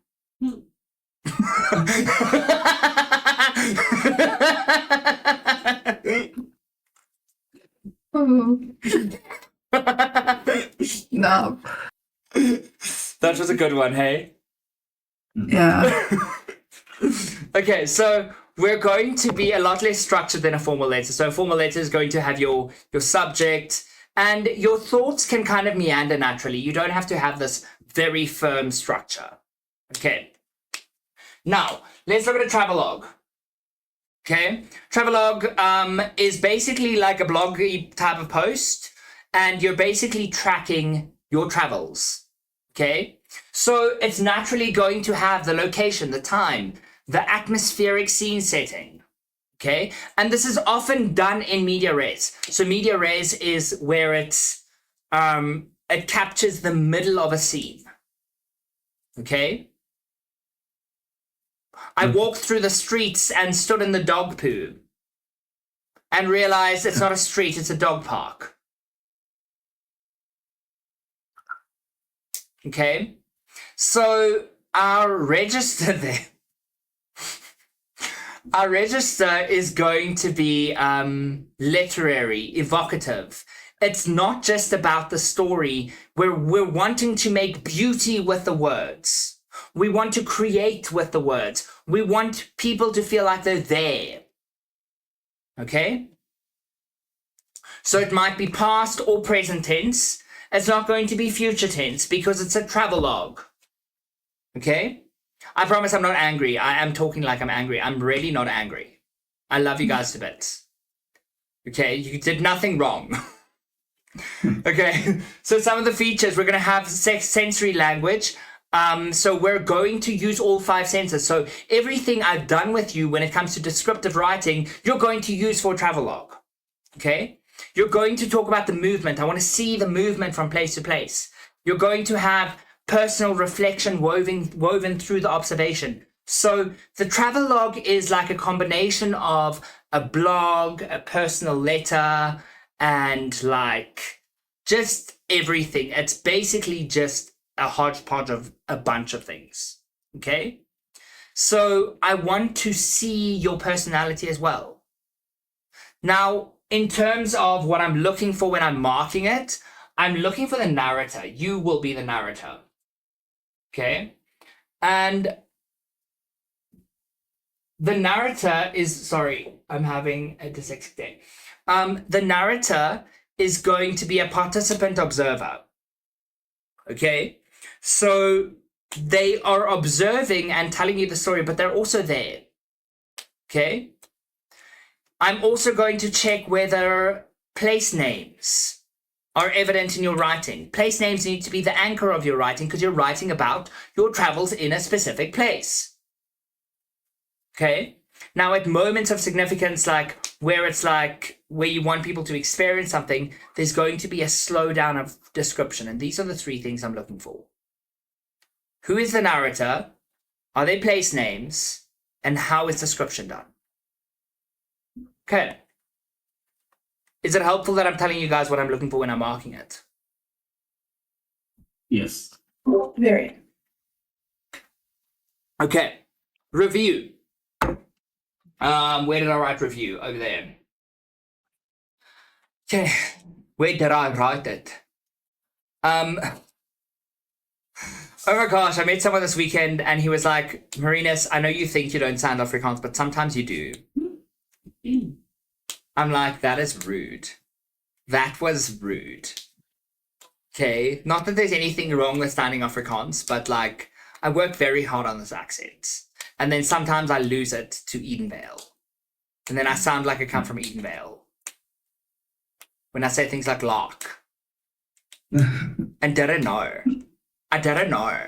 No. That was a good one, hey? Yeah. Okay, so we're going to be a lot less structured than a formal letter. So a formal letter is going to have your subject, and your thoughts can kind of meander naturally. You don't have to have this very firm structure. Okay. Now, let's look at a travelogue. Okay. Travelogue is basically like a blog type of post, and you're basically tracking your travels. Okay. So it's naturally going to have the location, the time, the atmospheric scene setting. Okay. And this is often done in media res. So media res is where it's it captures the middle of a scene. Okay? I walked through the streets and stood in the dog poo and realized it's not a street, it's a dog park. Okay? So our register there, our register is going to be literary, evocative. It's not just about the story. We're wanting to make beauty with the words. We want to create with the words. We want people to feel like they're there. Okay? So it might be past or present tense. It's not going to be future tense because it's a travelogue. Okay? I promise I'm not angry. I am talking like I'm angry. I'm really not angry. I love you guys to bits. Okay? You did nothing wrong. Okay? So some of the features, we're going to have sensory language. So we're going to use all 5 senses. So everything I've done with you when it comes to descriptive writing, you're going to use for travelogue. Okay? You're going to talk about the movement. I want to see the movement from place to place. You're going to have personal reflection woven through the observation. So the travelogue is like a combination of a blog, a personal letter, and like just everything. It's basically just a hodgepodge of a bunch of things. Okay? So I want to see your personality as well. Now, in terms of what I'm looking for when I'm marking it, I'm looking for the narrator. You will be the narrator. Okay? And the narrator is, sorry, I'm having a dyslexic day. The narrator is going to be a participant observer. Okay? So they are observing and telling you the story, but they're also there. Okay? I'm also going to check whether place names are evident in your writing. Place names need to be the anchor of your writing because you're writing about your travels in a specific place. Okay? Now, at moments of significance, like where you want people to experience something, there's going to be a slowdown of description. And these are the 3 things I'm looking for. Who is the narrator? Are they place names? And how is description done? Okay. Is it helpful that I'm telling you guys what I'm looking for when I'm marking it? Yes. Very. Okay. Review. Where did I write review? Over there. Okay. Where did I write it? Oh my gosh, I met someone this weekend and he was like, Marinus, I know you think you don't sound Afrikaans, but sometimes you do. I'm like, that is rude. That was rude. Okay, not that there's anything wrong with sounding Afrikaans, but like, I work very hard on this accent. And then sometimes I lose it to Edenvale. And then I sound like I come from Edenvale. When I say things like lark. And didn't know. I didn't know.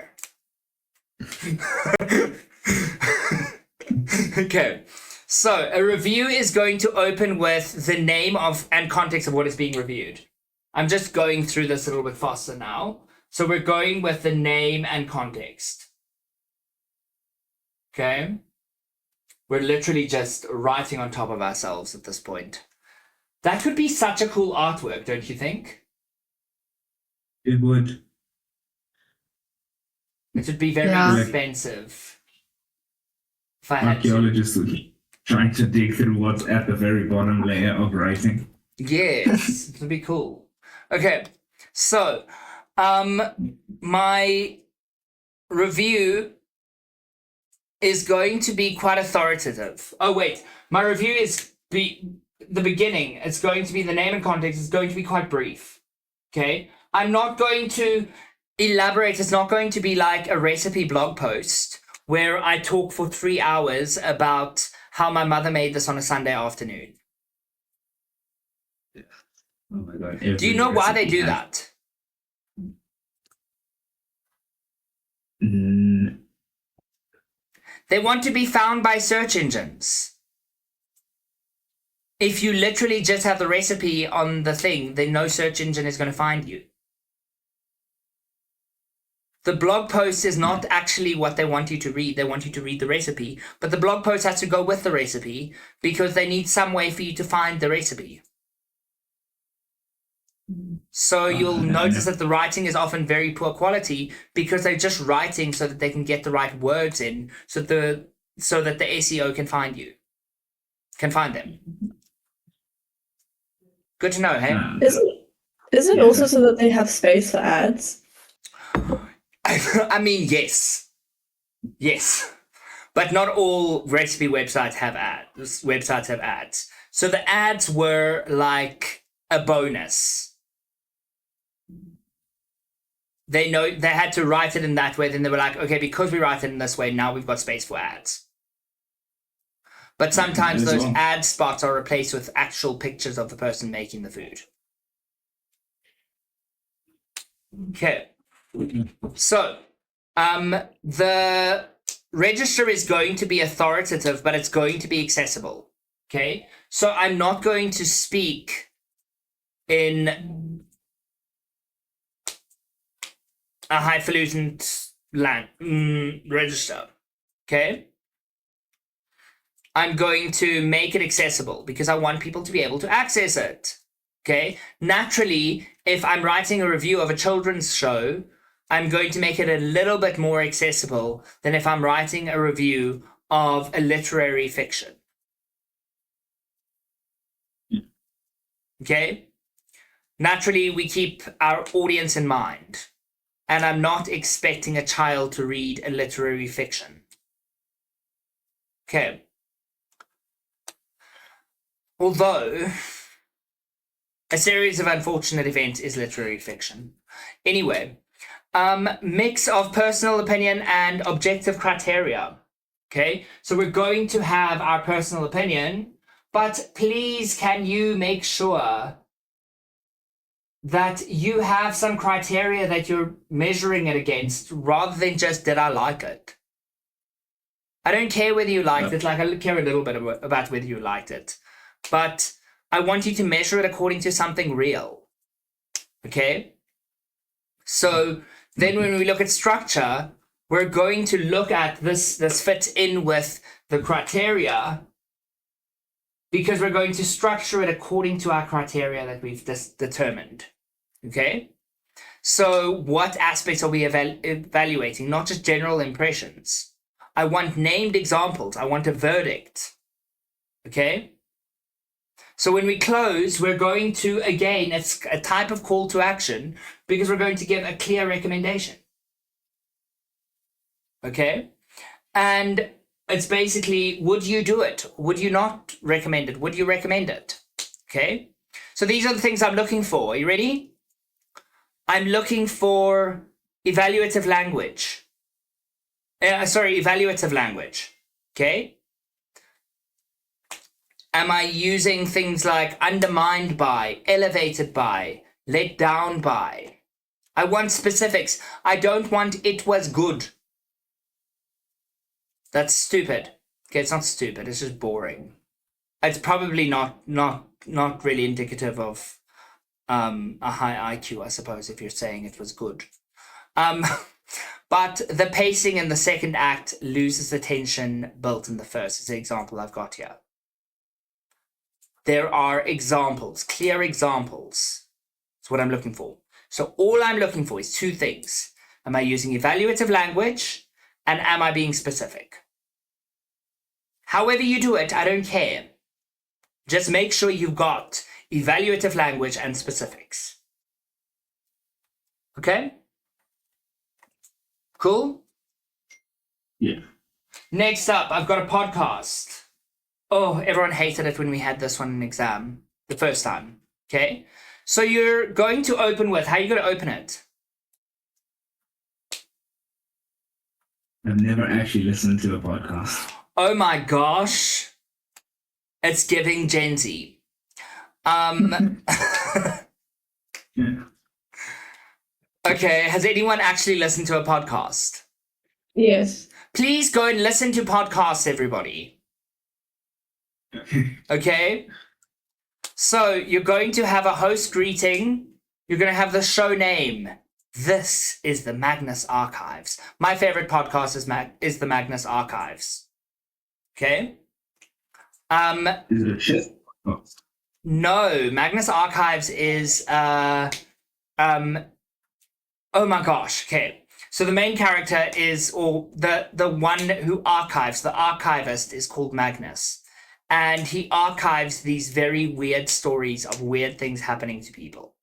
Okay. So a review is going to open with the name of and context of what is being reviewed. I'm just going through this a little bit faster now. So we're going with the name and context. Okay. We're literally just writing on top of ourselves at this point. That could be such a cool artwork, don't you think? It would. It would be very Yeah. expensive. If I had to. Archaeologists trying to dig through what's at the very bottom layer of writing. Yes, it would be cool. Okay, so my review is going to be quite authoritative. Oh wait, my review is the beginning. It's going to be the name and context. It's going to be quite brief. Okay, I'm not going to elaborate. It's not going to be like a recipe blog post where I talk for 3 hours about how my mother made this on a Sunday afternoon. Oh my god. Do you know why they do that? They want to be found by search engines. If you literally just have the recipe on the thing, then no search engine is going to find you. the blog post is not actually what they want you to read. They want you to read the recipe, but the blog post has to go with the recipe because they need some way for you to find the recipe. So you'll notice that the writing is often very poor quality because they're just writing so that they can get the right words in, so that the SEO can find them. Good to know, hey? Is it also so that they have space for ads? I mean, yes, but not all recipe websites have ads. So the ads were like a bonus. They had to write it in that way. Then they were like, okay, because we write it in this way, now we've got space for ads. But sometimes those ad spots are replaced with actual pictures of the person making the food. Okay. So, the register is going to be authoritative, but it's going to be accessible. Okay. So I'm not going to speak in a highfalutin register. Okay. I'm going to make it accessible because I want people to be able to access it. Okay. Naturally, if I'm writing a review of a children's show, I'm going to make it a little bit more accessible than if I'm writing a review of a literary fiction. Okay? Naturally, we keep our audience in mind, and I'm not expecting a child to read a literary fiction. Okay. Although a series of unfortunate events is literary fiction. Anyway, mix of personal opinion and objective criteria. Okay, so we're going to have our personal opinion, but please can you make sure that you have some criteria that you're measuring it against rather than just, did I like it? I don't care whether you liked it, like I care a little bit about whether you liked it, but I want you to measure it according to something real. Okay? So then when we look at structure, we're going to look at this fits in with the criteria because we're going to structure it according to our criteria that we've determined. Okay? So what aspects are we evaluating? Not just general impressions. I want named examples. I want a verdict. Okay? So when we close, we're going to, again, it's a type of call to action because we're going to give a clear recommendation. Okay? And it's basically, would you do it? Would you not recommend it? Would you recommend it? Okay? So these are the things I'm looking for. Are you ready? I'm looking for evaluative language. Evaluative language. Okay? Am I using things like undermined by, elevated by, let down by? I want specifics. I don't want it was good. That's stupid. Okay, it's not stupid. It's just boring. It's probably not really indicative of a high IQ, I suppose, if you're saying it was good. But the pacing in the second act loses the tension built in the first. Is the example I've got here. There are examples, clear examples. That's what I'm looking for. So all I'm looking for is two things. Am I using evaluative language? And am I being specific? However you do it, I don't care. Just make sure you've got evaluative language and specifics. Okay? Cool? Yeah. Next up, I've got a podcast. Oh, everyone hated it when we had this one in exam, the first time. Okay? So you're going to open with, how are you going to open it? I've never actually listened to a podcast. Oh my gosh. It's giving Gen Z. Yeah. Okay, has anyone actually listened to a podcast? Yes. Please go and listen to podcasts, everybody. Okay? So you're going to have a host greeting. You're going to have the show name. This is the Magnus Archives. My favorite podcast is the Magnus Archives. Okay? Is it shit? Oh. No, Magnus Archives is oh my gosh, okay. So the main character is, or the one who archives, the archivist is called Magnus. And he archives these very weird stories of weird things happening to people.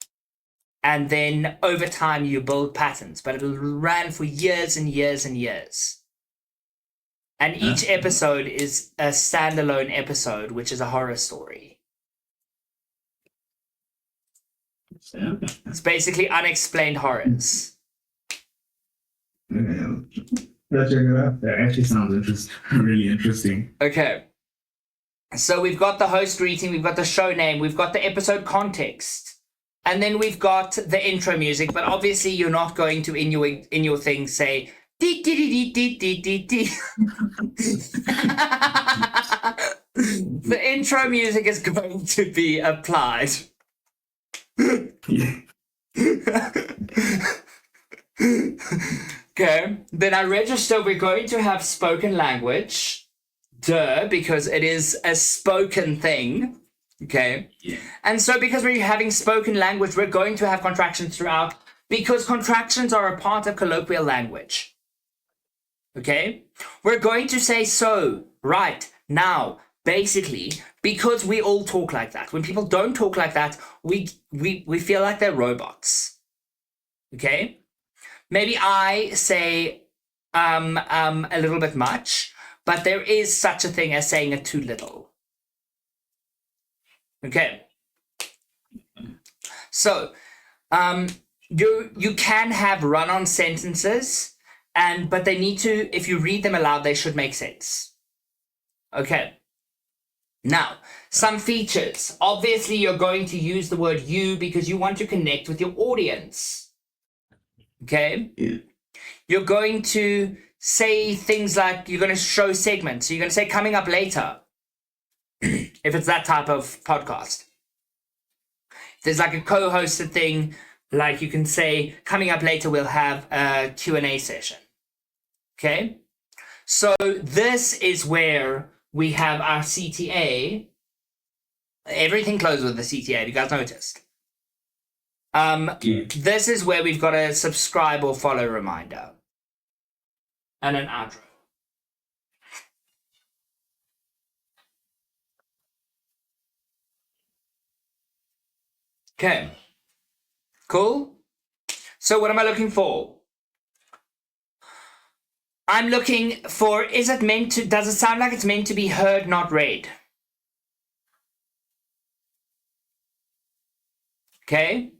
And then over time you build patterns, but it ran for years and years and years. And each episode is a standalone episode, which is a horror story. It's basically unexplained horrors. Yeah. Let's check it out. That actually sounds really interesting. Okay. So we've got the host greeting, we've got the show name, we've got the episode context. And then we've got the intro music, but obviously you're not going to in your thing say dee dee dee dee dee dee dee. The intro music is going to be applied. Yeah. Okay, then I register we're going to have spoken language. Duh, because it is a spoken thing. Okay. Yeah. And so because we're having spoken language, we're going to have contractions throughout because contractions are a part of colloquial language. Okay? We're going to say so, right, now, basically, because we all talk like that. When people don't talk like that, we feel like they're robots. Okay? Maybe I say a little bit much, but there is such a thing as saying it too little. Okay. So, you can have run-on sentences, but they need to, if you read them aloud, they should make sense. Okay. Now, some features. Obviously, you're going to use the word you because you want to connect with your audience. Okay? Yeah. You're going to say things like, you're going to show segments. So you're going to say coming up later. If it's that type of podcast. If there's like a co-hosted thing, like you can say, coming up later, we'll have a Q&A session. Okay? So this is where we have our CTA. Everything closes with the CTA. Have you guys noticed? This is where we've got a subscribe or follow reminder. And an outro. Okay. Cool. So what am I looking for? I'm looking for, does it sound like it's meant to be heard, not read? Okay.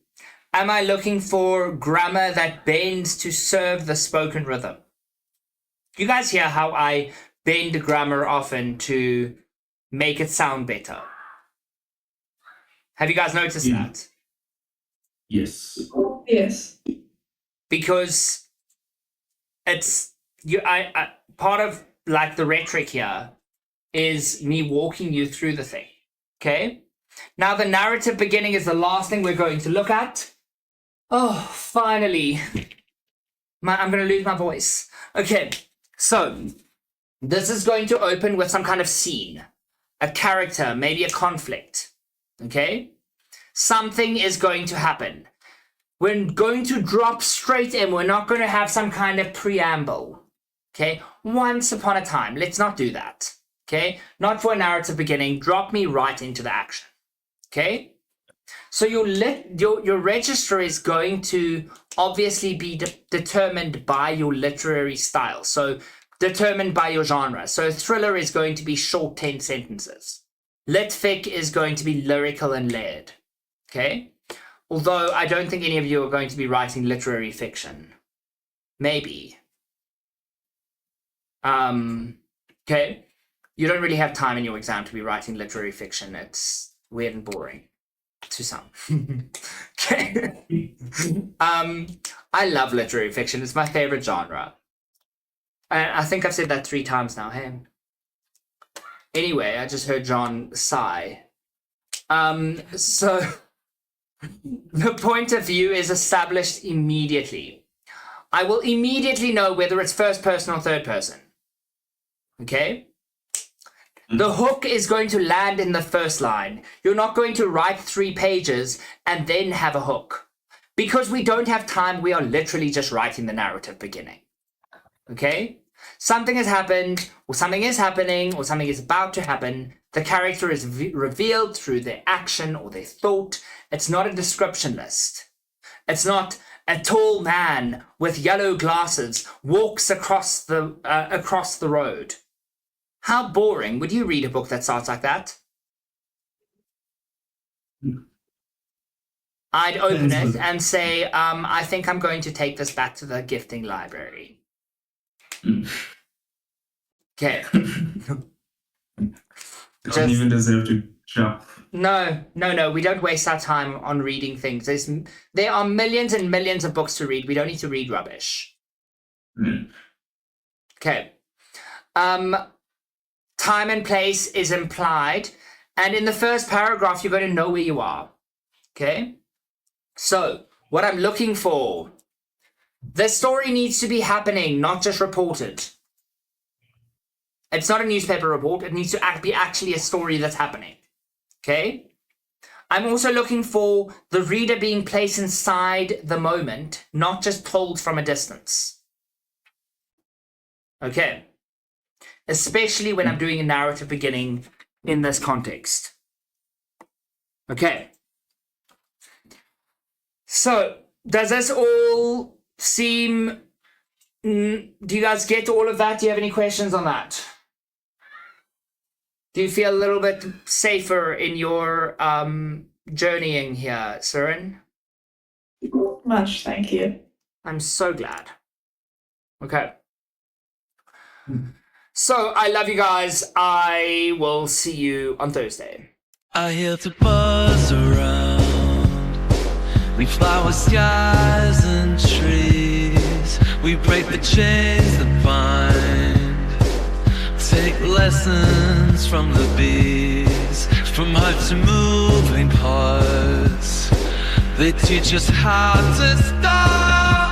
Am I looking for grammar that bends to serve the spoken rhythm? You guys hear how I bend grammar often to make it sound better? Have you guys noticed that? Yes. Yes. Because it's I part of like the rhetoric here is me walking you through the thing. Okay? Now the narrative beginning is the last thing we're going to look at. Oh, finally. I'm going to lose my voice. Okay, so this is going to open with some kind of scene, a character, maybe a conflict. Okay? Something is going to happen. We're going to drop straight in. We're not going to have some kind of preamble. Okay? Once upon a time. Let's not do that. Okay? Not for a narrative beginning. Drop me right into the action. Okay? So your register is going to obviously be determined by your literary style. So determined by your genre. So a thriller is going to be short 10 sentences. Litfic is going to be lyrical and layered. Okay? Although I don't think any of you are going to be writing literary fiction. Maybe. Okay? You don't really have time in your exam to be writing literary fiction. It's weird and boring. To some. Okay. I love literary fiction. It's my favorite genre. And I think I've said that 3 times now. Hey. Anyway, I just heard John sigh. So The point of view is established immediately. I will immediately know whether it's first person or third person. Okay? The hook is going to land in the first line. You're not going to write 3 pages and then have a hook. Because we don't have time, we are literally just writing the narrative beginning. Okay? Something has happened, or something is happening, or something is about to happen. The character is revealed through their action or their thought. It's not a description list. It's not a tall man with yellow glasses walks across the road. How boring. Would you read a book that starts like that? I'd open it and say, I think I'm going to take this back to the gifting library. Okay. Don't even deserve to shop. No, we don't waste our time on reading things. There are millions and millions of books to read. We don't need to read rubbish. Okay. Time and place is implied. And in the first paragraph, you're going to know where you are. Okay? So, what I'm looking for, the story needs to be happening, not just reported. It's not a newspaper report. It needs to be actually a story that's happening. Okay? I'm also looking for the reader being placed inside the moment, not just told from a distance. Okay? Especially when I'm doing a narrative beginning in this context. Okay. So, does this all seem... do you guys get all of that? Do you have any questions on that? Do you feel a little bit safer in your journeying here, Surin? Much, thank you. I'm so glad. Okay. So, I love you guys. I will see you on Thursday. I hear the buzz around. We flower skies and trees. We break the chains that bind. Take lessons from the bees. From heart to moving parts. They teach us how to start.